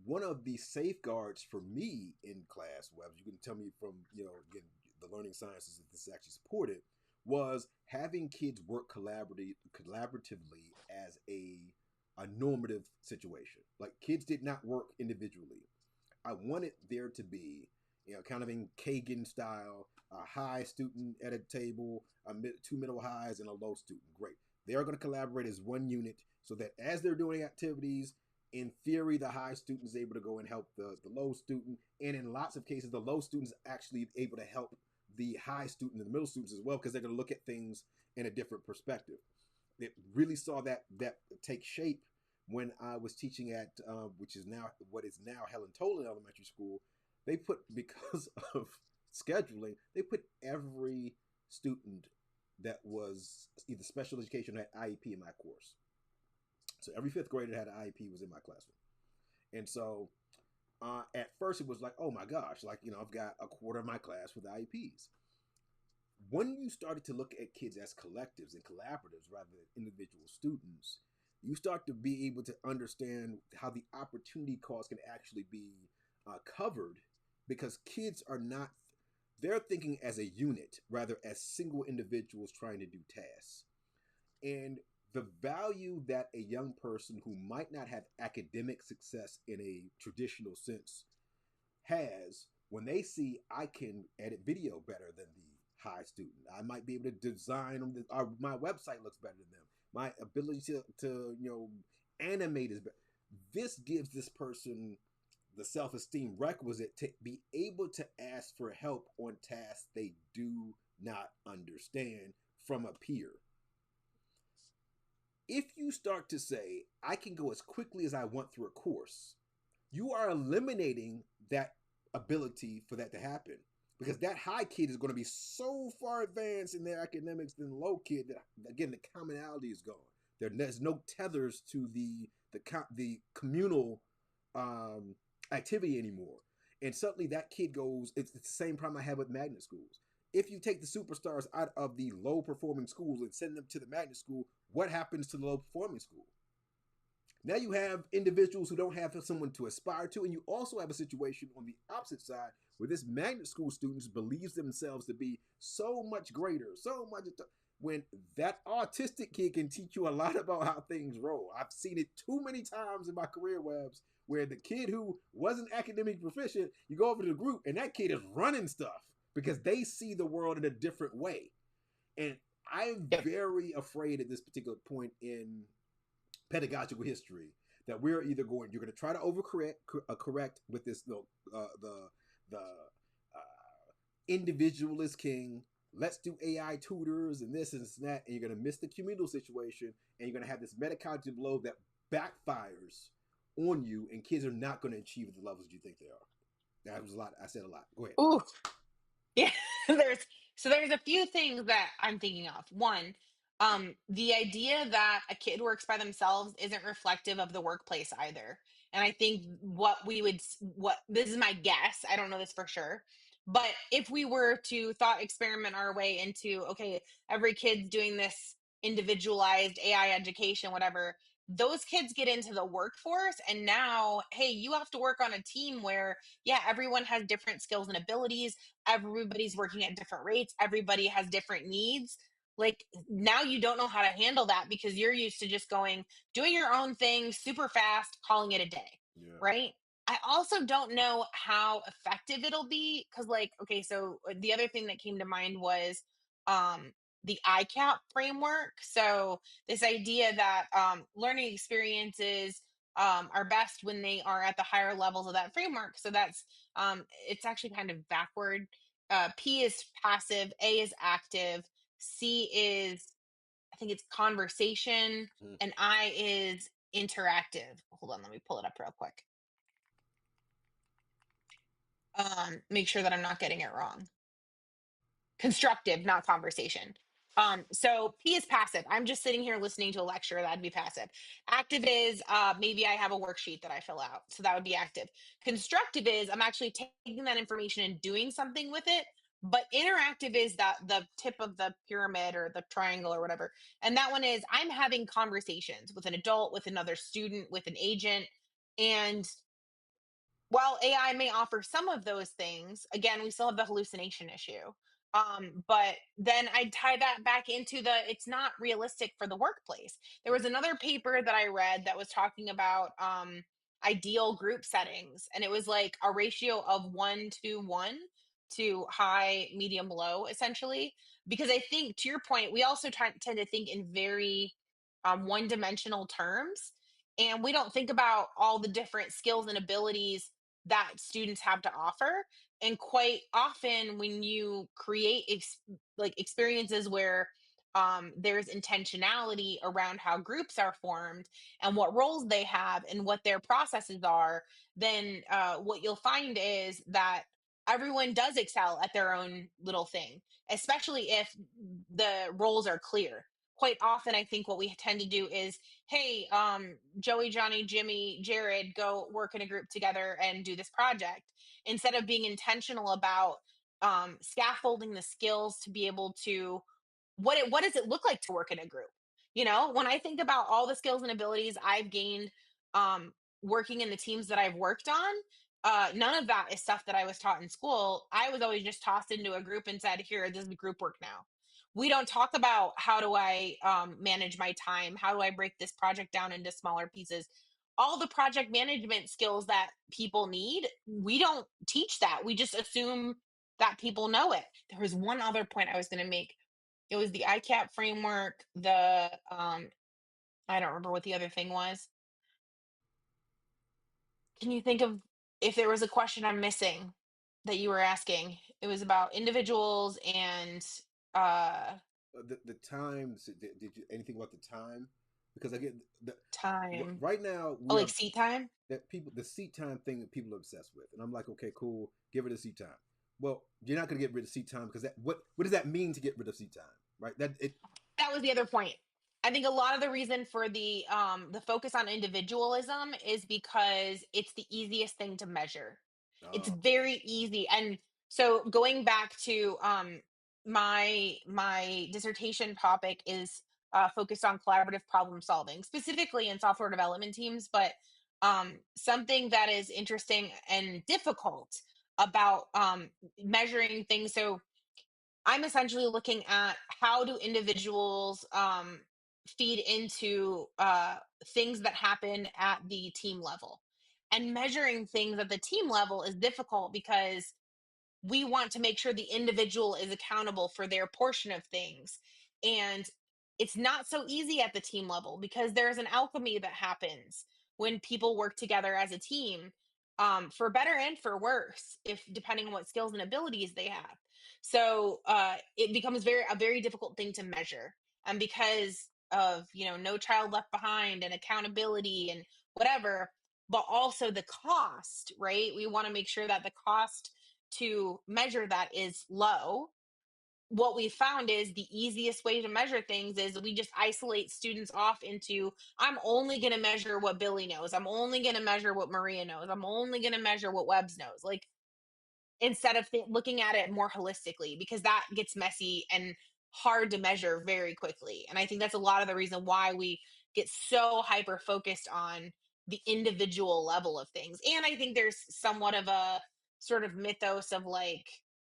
one of the safeguards for me in class, Webbs, you can tell me from, again, the learning sciences that this actually supported, was having kids work collaboratively as a normative situation. Like kids did not work individually. I wanted there to be, kind of in Kagan style, a high student at a table, two middle highs, and a low student. Great. They are going to collaborate as one unit so that as they're doing activities, in theory, the high student is able to go and help the low student. And in lots of cases, the low student is actually able to help the high student and the middle students as well because they're going to look at things in a different perspective. It really saw that take shape when I was teaching at what is now Helen Toland Elementary School. They put, because of scheduling, they put every student that was either special education or had IEP in my course. So every fifth grader that had an IEP was in my classroom. And so at first it was like, oh my gosh, I've got a quarter of my class with IEPs. When you started to look at kids as collectives and collaboratives rather than individual students, you start to be able to understand how the opportunity cost can actually be covered because kids are not, they're thinking as a unit rather as single individuals trying to do tasks. And the value that a young person who might not have academic success in a traditional sense has when they see I can edit video better than the high student. I might be able to design my website looks better than them. My ability to animate is better. This gives this person the self-esteem requisite to be able to ask for help on tasks they do not understand from a peer. If you start to say, I can go as quickly as I want through a course, you are eliminating that ability for that to happen. Because that high kid is going to be so far advanced in their academics than the low kid that, again, the commonality is gone. There's no tethers to the communal activity anymore. And suddenly that kid goes, it's the same problem I have with magnet schools. If you take the superstars out of the low performing schools and send them to the magnet school, What happens to the low performing school? Now you have individuals who don't have someone to aspire to, and you also have a situation on the opposite side where this magnet school students believes themselves to be so much greater, so much. When that autistic kid can teach you a lot about how things roll. I've seen it too many times in my career webs where the kid who wasn't academically proficient, you go over to the group and that kid is running stuff because they see the world in a different way. And I'm Yep. very afraid at this particular point in pedagogical history that we're either going you're going to try to overcorrect correct with this the individualist king, let's do AI tutors and this and that, and you're going to miss the communal situation, and you're going to have this metacognitive blow that backfires on you, and kids are not going to achieve at the levels you think they are. That was a lot. I said a lot. Go ahead. Ooh. Yeah, there's there's a few things that I'm thinking of. One, the idea that a kid works by themselves isn't reflective of the workplace either. And I think what this is my guess, I don't know this for sure, but if we were to thought experiment our way into, okay, every kid's doing this individualized AI education, whatever, those kids get into the workforce, and now, hey, you have to work on a team where, yeah, everyone has different skills and abilities, everybody's working at different rates, everybody has different needs. Like, now you don't know how to handle that because you're used to just going, doing your own thing super fast, calling it a day, Yeah. right? I also don't know how effective it'll be because, like, okay, so the other thing that came to mind was um the ICAP framework. So this idea that learning experiences are best when they are at the higher levels of that framework. So that's it's actually kind of backward. P is passive, A is active, C is, I think it's conversation, Mm. and I is interactive. Hold on, let me pull it up real quick. Make sure that I'm not getting it wrong. Constructive, not conversation. So P is passive. I'm just sitting here listening to a lecture. That'd be passive. Active is maybe I have a worksheet that I fill out. So that would be active. Constructive is I'm actually taking that information and doing something with it. But interactive is that the tip of the pyramid or the triangle or whatever. And that one is I'm having conversations with an adult, with another student, with an agent. And while AI may offer some of those things, again, we still have the hallucination issue. But then I tie that back into the it's not realistic for the workplace. There was another paper that I read that was talking about ideal group settings, and it was like a ratio of 1 to 1 to high, medium, low, essentially. Because I think, to your point, we also tend to think in very one dimensional terms, and we don't think about all the different skills and abilities that students have to offer. And quite often when you create like experiences where there's intentionality around how groups are formed and what roles they have and what their processes are, then what you'll find is that everyone does excel at their own little thing, especially if the roles are clear. Quite often I think what we tend to do is, hey, Joey, Johnny, Jimmy, Jared, go work in a group together and do this project, instead of being intentional about scaffolding the skills to be able to, what does it look like to work in a group? When I think about all the skills and abilities I've gained um, working in the teams that I've worked on, none of that is stuff that I was taught in school. I was always just tossed into a group and said, here, this is group work now. We don't talk about how do I manage my time? How do I break this project down into smaller pieces? All the project management skills that people need, we don't teach that. We just assume that people know it. There was one other point I was going to make. It was the ICAP framework, the I don't remember what the other thing was. Can you think of if there was a question I'm missing that you were asking? It was about individuals and uh The times. Did you anything about the time? Because I get time. right now Oh, we like are seat time? that people the seat time thing that people are obsessed with, and I'm like, okay, cool, give it a seat time. Well, you're not going to get rid of seat time because that what does that mean to get rid of seat time? Right? That it. That was the other point. I think a lot of the reason for the focus on individualism is because it's the easiest thing to measure. It's Okay. very easy. And so going back to my dissertation topic is focused on collaborative problem solving, specifically in software development teams. But something that is interesting and difficult about measuring things. So I'm essentially looking at how do individuals feed into things that happen at the team level. And measuring things at the team level is difficult because we want to make sure the individual is accountable for their portion of things. And it's not so easy at the team level because there's an alchemy that happens when people work together as a team, for better and for worse, if depending on what skills and abilities they have. So it becomes a very difficult thing to measure. And because of, no child left behind and accountability and whatever, but also the cost, right? We want to make sure that the cost to measure that is low. What we found is the easiest way to measure things is we just isolate students off into, I'm only going to measure what Billy knows. I'm only going to measure what Maria knows. I'm only going to measure what Webbs knows. Like, instead of looking at it more holistically, because that gets messy and hard to measure very quickly. And I think that's a lot of the reason why we get so hyper focused on the individual level of things. And I think there's somewhat of a sort of mythos of like,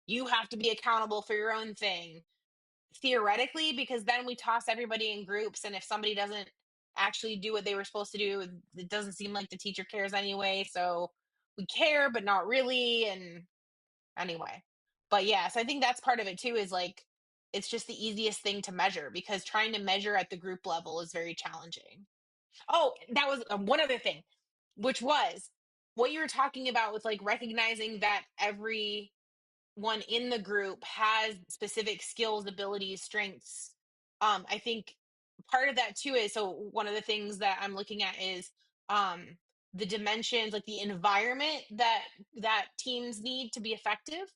you have to be accountable for your own thing, theoretically, because then we toss everybody in groups. And if somebody doesn't actually do what they were supposed to do, it doesn't seem like the teacher cares anyway. So we care, but not really. And anyway, but yes, I think that's part of it too, is like, it's just the easiest thing to measure because trying to measure at the group level is very challenging. Oh, that was one other thing, which was what you were talking about with like recognizing that everyone in the group has specific skills, abilities, strengths. I think part of that too is, so one of the things that I'm looking at is um the dimensions, like the environment that teams need to be effective.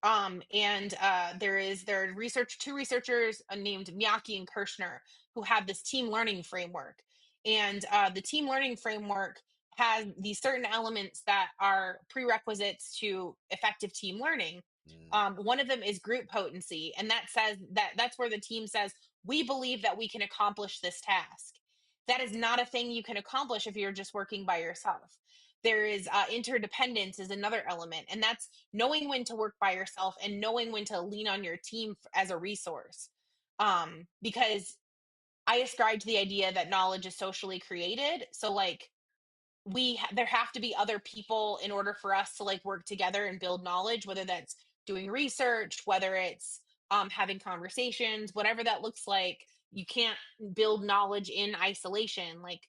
And there are two researchers named Miyake and Kirschner who have this team learning framework. And the team learning framework has these certain elements that are prerequisites to effective team learning. Mm. One of them is group potency, and that says that's where the team says, we believe that we can accomplish this task. That is not a thing you can accomplish if you're just working by yourself. There is interdependence is another element, and that's knowing when to work by yourself and knowing when to lean on your team as a resource. Because I ascribe to the idea that knowledge is socially created. So like, there have to be other people in order for us to like work together and build knowledge, whether that's doing research, whether it's having conversations, whatever that looks like. You can't build knowledge in isolation. Like,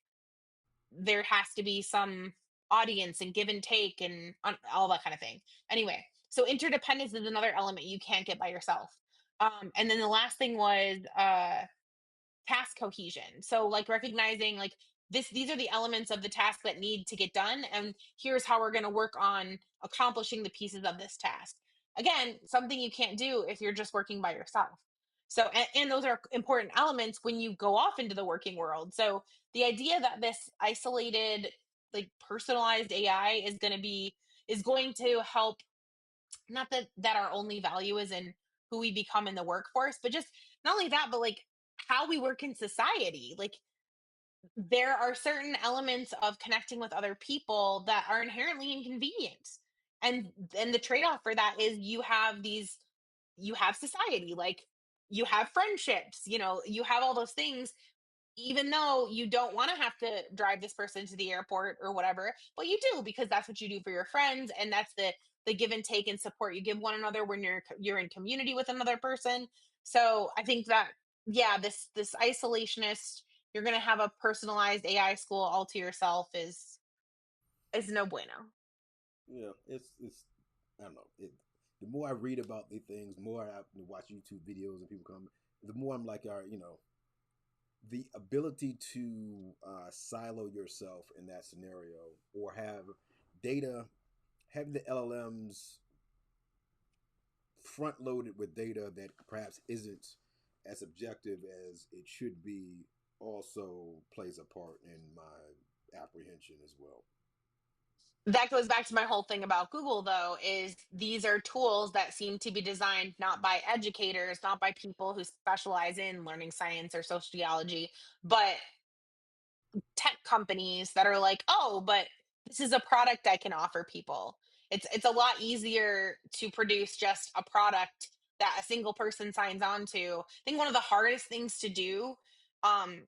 there has to be some audience and give and take and all that kind of thing. Anyway, so interdependence is another element you can't get by yourself. And then the last thing was task cohesion. So like recognizing like these are the elements of the task that need to get done, and here's how we're going to work on accomplishing the pieces of this task. Again, something you can't do if you're just working by yourself. So and those are important elements when you go off into the working world. So the idea that this isolated, like personalized AI is going to help, not that our only value is in who we become in the workforce, but just not only that, but like how we work in society. Like, there are certain elements of connecting with other people that are inherently inconvenient. And the trade-off for that is you have society, like you have friendships, you have all those things, even though you don't want to have to drive this person to the airport or whatever, but you do because that's what you do for your friends, and that's the give and take and support you give one another when you're in community with another person. So I think that, yeah, this isolationist, you're going to have a personalized AI school all to yourself is no bueno. It's I don't know. The more I read about these things, the more I watch YouTube videos and people come, the more I'm like, all right, the ability to silo yourself in that scenario, or data, have the LLMs front loaded with data that perhaps isn't as objective as it should be, also plays a part in my apprehension as well. that goes back to my whole thing about Google, though, is these are tools that seem to be designed not by educators, not by people who specialize in learning science or sociology, but tech companies that are like, oh, but this is a product I can offer people. It's a lot easier to produce just a product that a single person signs on to. I think one of the hardest things to do um,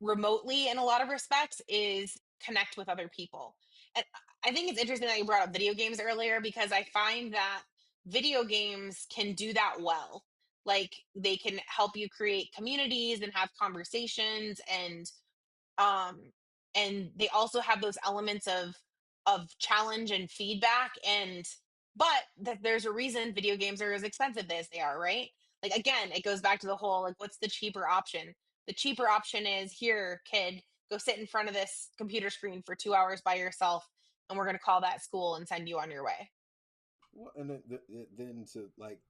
remotely in a lot of respects is connect with other people. And I think it's interesting that you brought up video games earlier because I find that video games can do that well. Like they can help you create communities and have conversations um and they also have those elements of challenge and feedback, and but that there's a reason video games are as expensive as they are, right? Like again, it goes back to the whole like what's the cheaper option. The cheaper option is, here kid, go sit in front of this computer screen for 2 hours by yourself, and we're going to call that school and send you on your way. Well, and then to like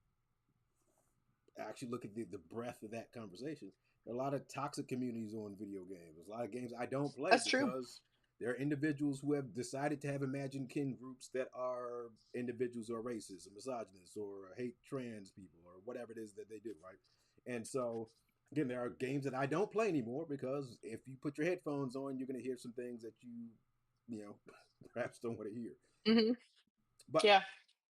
actually look at the breadth of that conversation, there are a lot of toxic communities on video games. There's a lot of games I don't play That's true. because there are individuals who have decided to have imagined kin groups that are individuals who are racist or misogynist or hate trans people or whatever it is that they do, right? And so, again, there are games that I don't play anymore because if you put your headphones on, you're going to hear some things that you know, perhaps don't want to hear. Hmm. But Yeah,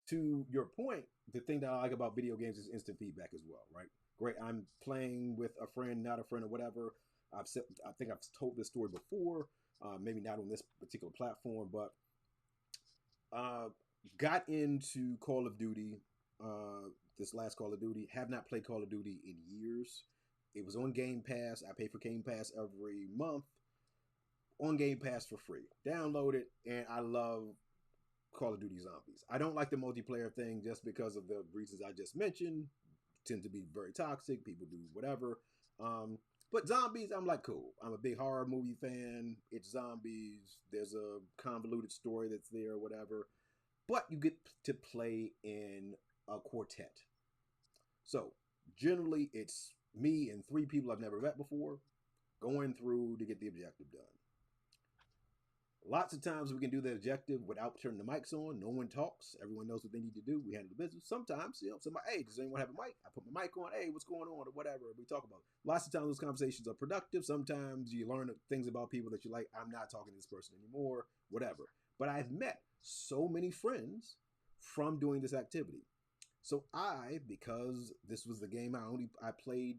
to your point, the thing that I like about video games is instant feedback as well, right? Great, I'm playing with a friend, not a friend, or whatever. I think I've told this story before, maybe not on this particular platform, but uh, got into Call of Duty. This last Call of Duty, have not played Call of Duty in years. It was on Game Pass. I pay for Game Pass every month. On Game Pass for free. Download it, and I love Call of Duty Zombies. I don't like the multiplayer thing just because of the reasons I just mentioned. Tend to be very toxic. People do whatever. But zombies, I'm like, cool. I'm a big horror movie fan. It's zombies. There's a convoluted story that's there, whatever. But you get to play in a quartet. So generally, it's me and three people I've never met before going through to get the objective done. Lots of times we can do the objective without turning the mics on. No one talks. Everyone knows what they need to do. We handle the business. Sometimes, somebody, hey, does anyone have a mic? I put my mic on. Hey, what's going on? Or whatever. We talk about it. Lots of times those conversations are productive. Sometimes you learn things about people that you're like, I'm not talking to this person anymore, whatever. But I've met so many friends from doing this activity. So because this was the game I played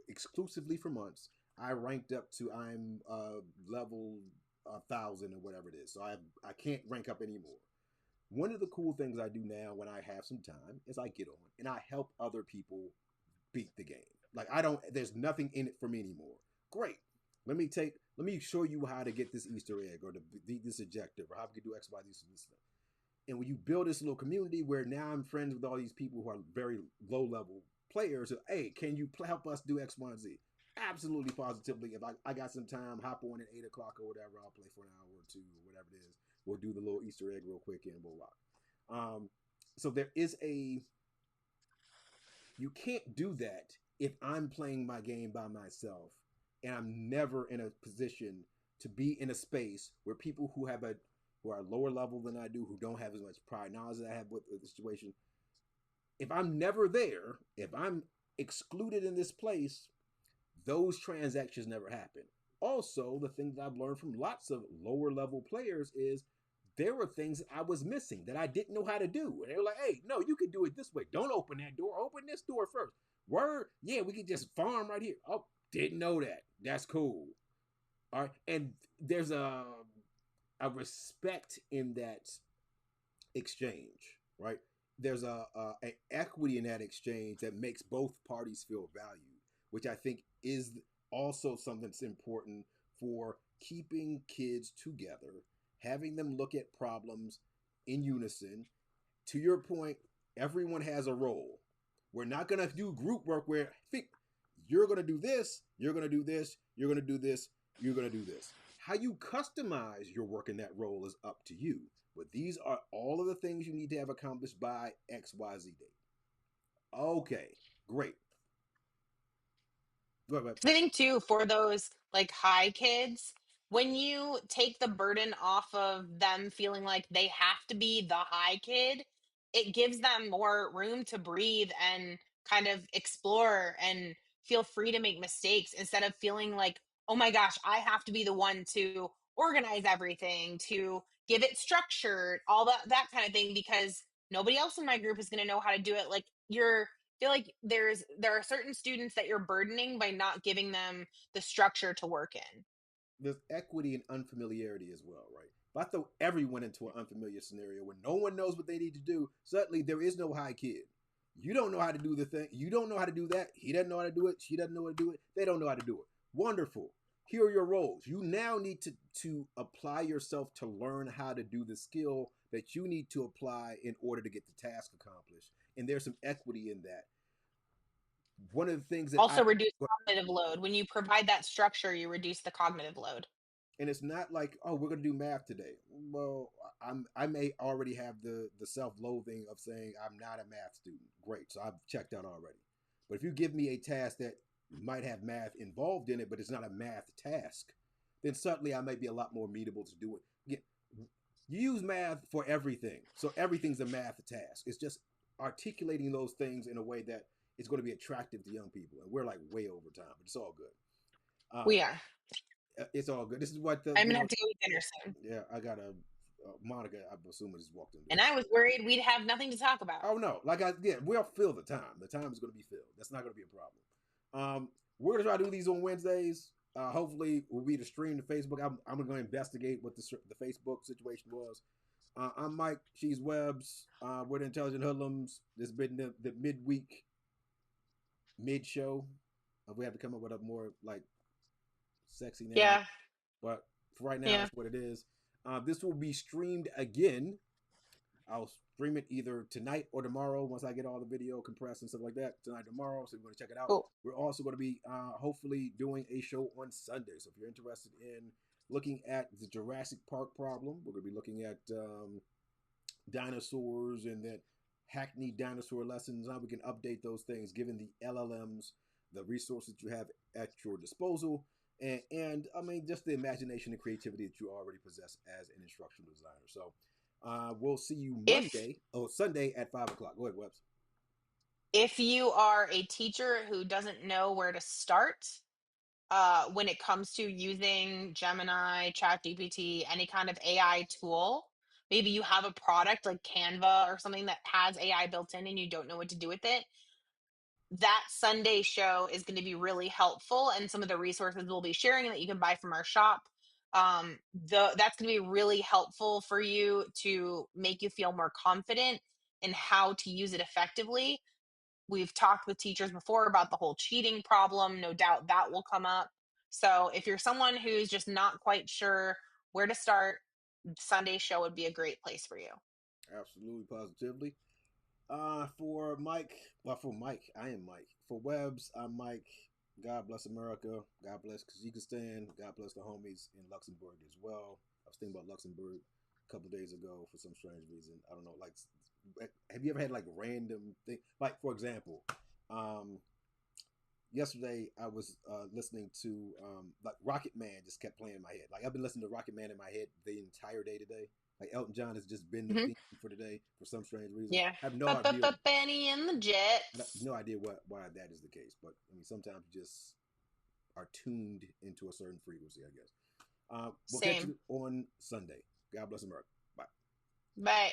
exclusively for months, I ranked up to I'm level 1,000 or whatever it is. So I can't rank up anymore. One of the cool things I do now when I have some time is I get on and I help other people beat the game. Like I don't, there's nothing in it for me anymore. Great. Let me show you how to get this Easter egg or to beat this objective or how we can do X, Y, Z, this stuff. And when you build this little community where now I'm friends with all these people who are very low level players, hey, can you help us do X, Y, and Z? Absolutely, positively. If I got some time, hop on at 8 o'clock or whatever. I'll play for an hour or two or whatever it is. We'll do the little Easter egg real quick and we'll rock. So there is you can't do that if I'm playing my game by myself and I'm never in a position to be in a space where people who are lower level than I do, who don't have as much prior knowledge as I have with the situation. If I'm never there, if I'm excluded in this place, those transactions never happen. Also, the thing that I've learned from lots of lower level players is there were things that I was missing that I didn't know how to do. And they were like, hey, no, you can do it this way. Don't open that door. Open this door first. Word, yeah, we can just farm right here. Oh, didn't know that. That's cool. All right. And there's a respect in that exchange, right? There's a equity in that exchange that makes both parties feel valued, which I think is also something that's important for keeping kids together, having them look at problems in unison. To your point, everyone has a role. We're not going to do group work where you're going to do this, you're going to do this, you're going to do this, you're going to do this. How you customize your work in that role is up to you. But these are all of the things you need to have accomplished by XYZ date. Okay, great. Go ahead. I think too for those like high kids, when you take the burden off of them feeling like they have to be the high kid, it gives them more room to breathe and kind of explore and feel free to make mistakes instead of feeling like, oh my gosh, I have to be the one to organize everything, to give it structure, all that kind of thing, because nobody else in my group is going to know how to do it. Like you're feel like there are certain students that you're burdening by not giving them the structure to work in. There's equity and unfamiliarity as well, right? If I throw everyone into an unfamiliar scenario where no one knows what they need to do, suddenly there is no high kid. You don't know how to do the thing. You don't know how to do that. He doesn't know how to do it. She doesn't know how to do it. They don't know how to do it. Wonderful. Here are your roles. You now need to apply yourself to learn how to do the skill that you need to apply in order to get the task accomplished. And there's some equity in that. One of the things that I Also reduce cognitive load. When you provide that structure, you reduce the cognitive load. and it's not like, oh, we're going to do math today. Well, I may already have the self-loathing of saying I'm not a math student. Great, so I've checked out already. But if you give me a task that might have math involved in it, but it's not a math task, then suddenly I might be a lot more amenable to do it. Again, you use math for everything, so everything's a math task. It's just articulating those things in a way that it's going to be attractive to young people, and we're like way over time, but it's all good. We are. It's all good. This is what I'm gonna have to go eat dinner soon. yeah, I got a Monica. I'm assuming just walked in the And door. I was worried we'd have nothing to talk about. Oh no, we'll fill the time. The time is going to be filled. That's not going to be a problem. We're gonna try to do these on Wednesdays. Hopefully, we'll be to stream to Facebook. I'm going to investigate what the Facebook situation was. I'm Mike. She's Webbs. We're the Intelligent Hoodlums. This has been the midweek mid show. We have to come up with a more like sexy name. Yeah. But for right now, Yeah. that's what it is. This will be streamed again. I'll stream it either tonight or tomorrow once I get all the video compressed and stuff like that. Tonight, tomorrow, so you're going to check it out. Cool. We're also going to be hopefully doing a show on Sunday. So if you're interested in looking at the Jurassic Park problem, we're going to be looking at dinosaurs and that hackneyed dinosaur lessons, how we can update those things given the LLMs, the resources you have at your disposal. And I mean, just the imagination and creativity that you already possess as an instructional designer. So we'll see you Sunday at 5 o'clock. Go ahead, Webbs. If you are a teacher who doesn't know where to start when it comes to using Gemini, ChatGPT, any kind of AI tool, maybe you have a product like Canva or something that has AI built in and you don't know what to do with it, that Sunday show is going to be really helpful, and some of the resources we'll be sharing that you can buy from our shop. That's going to be really helpful for you to make you feel more confident in how to use it effectively. We've talked with teachers before about the whole cheating problem. No doubt that will come up. So if you're someone who's just not quite sure where to start, Sunday show would be a great place for you. Absolutely, positively. For Mike, I am Mike. For Webbs, I'm Mike. God bless America. God bless Kazakhstan. God bless the homies in Luxembourg as well. I was thinking about Luxembourg a couple days ago for some strange reason. I don't know. Like, have you ever had like random thing? Like, for example, yesterday I was listening to like Rocket Man just kept playing in my head. Like I've been listening to Rocket Man in my head the entire day today. Like Elton John has just been the Mhm. theme for today for some strange reason. Yeah. I have no idea, Benny and the Jets. no idea why that is the case. But I mean, sometimes you just are tuned into a certain frequency, I guess. We'll catch Same. you on Sunday. God bless America. Bye. Bye.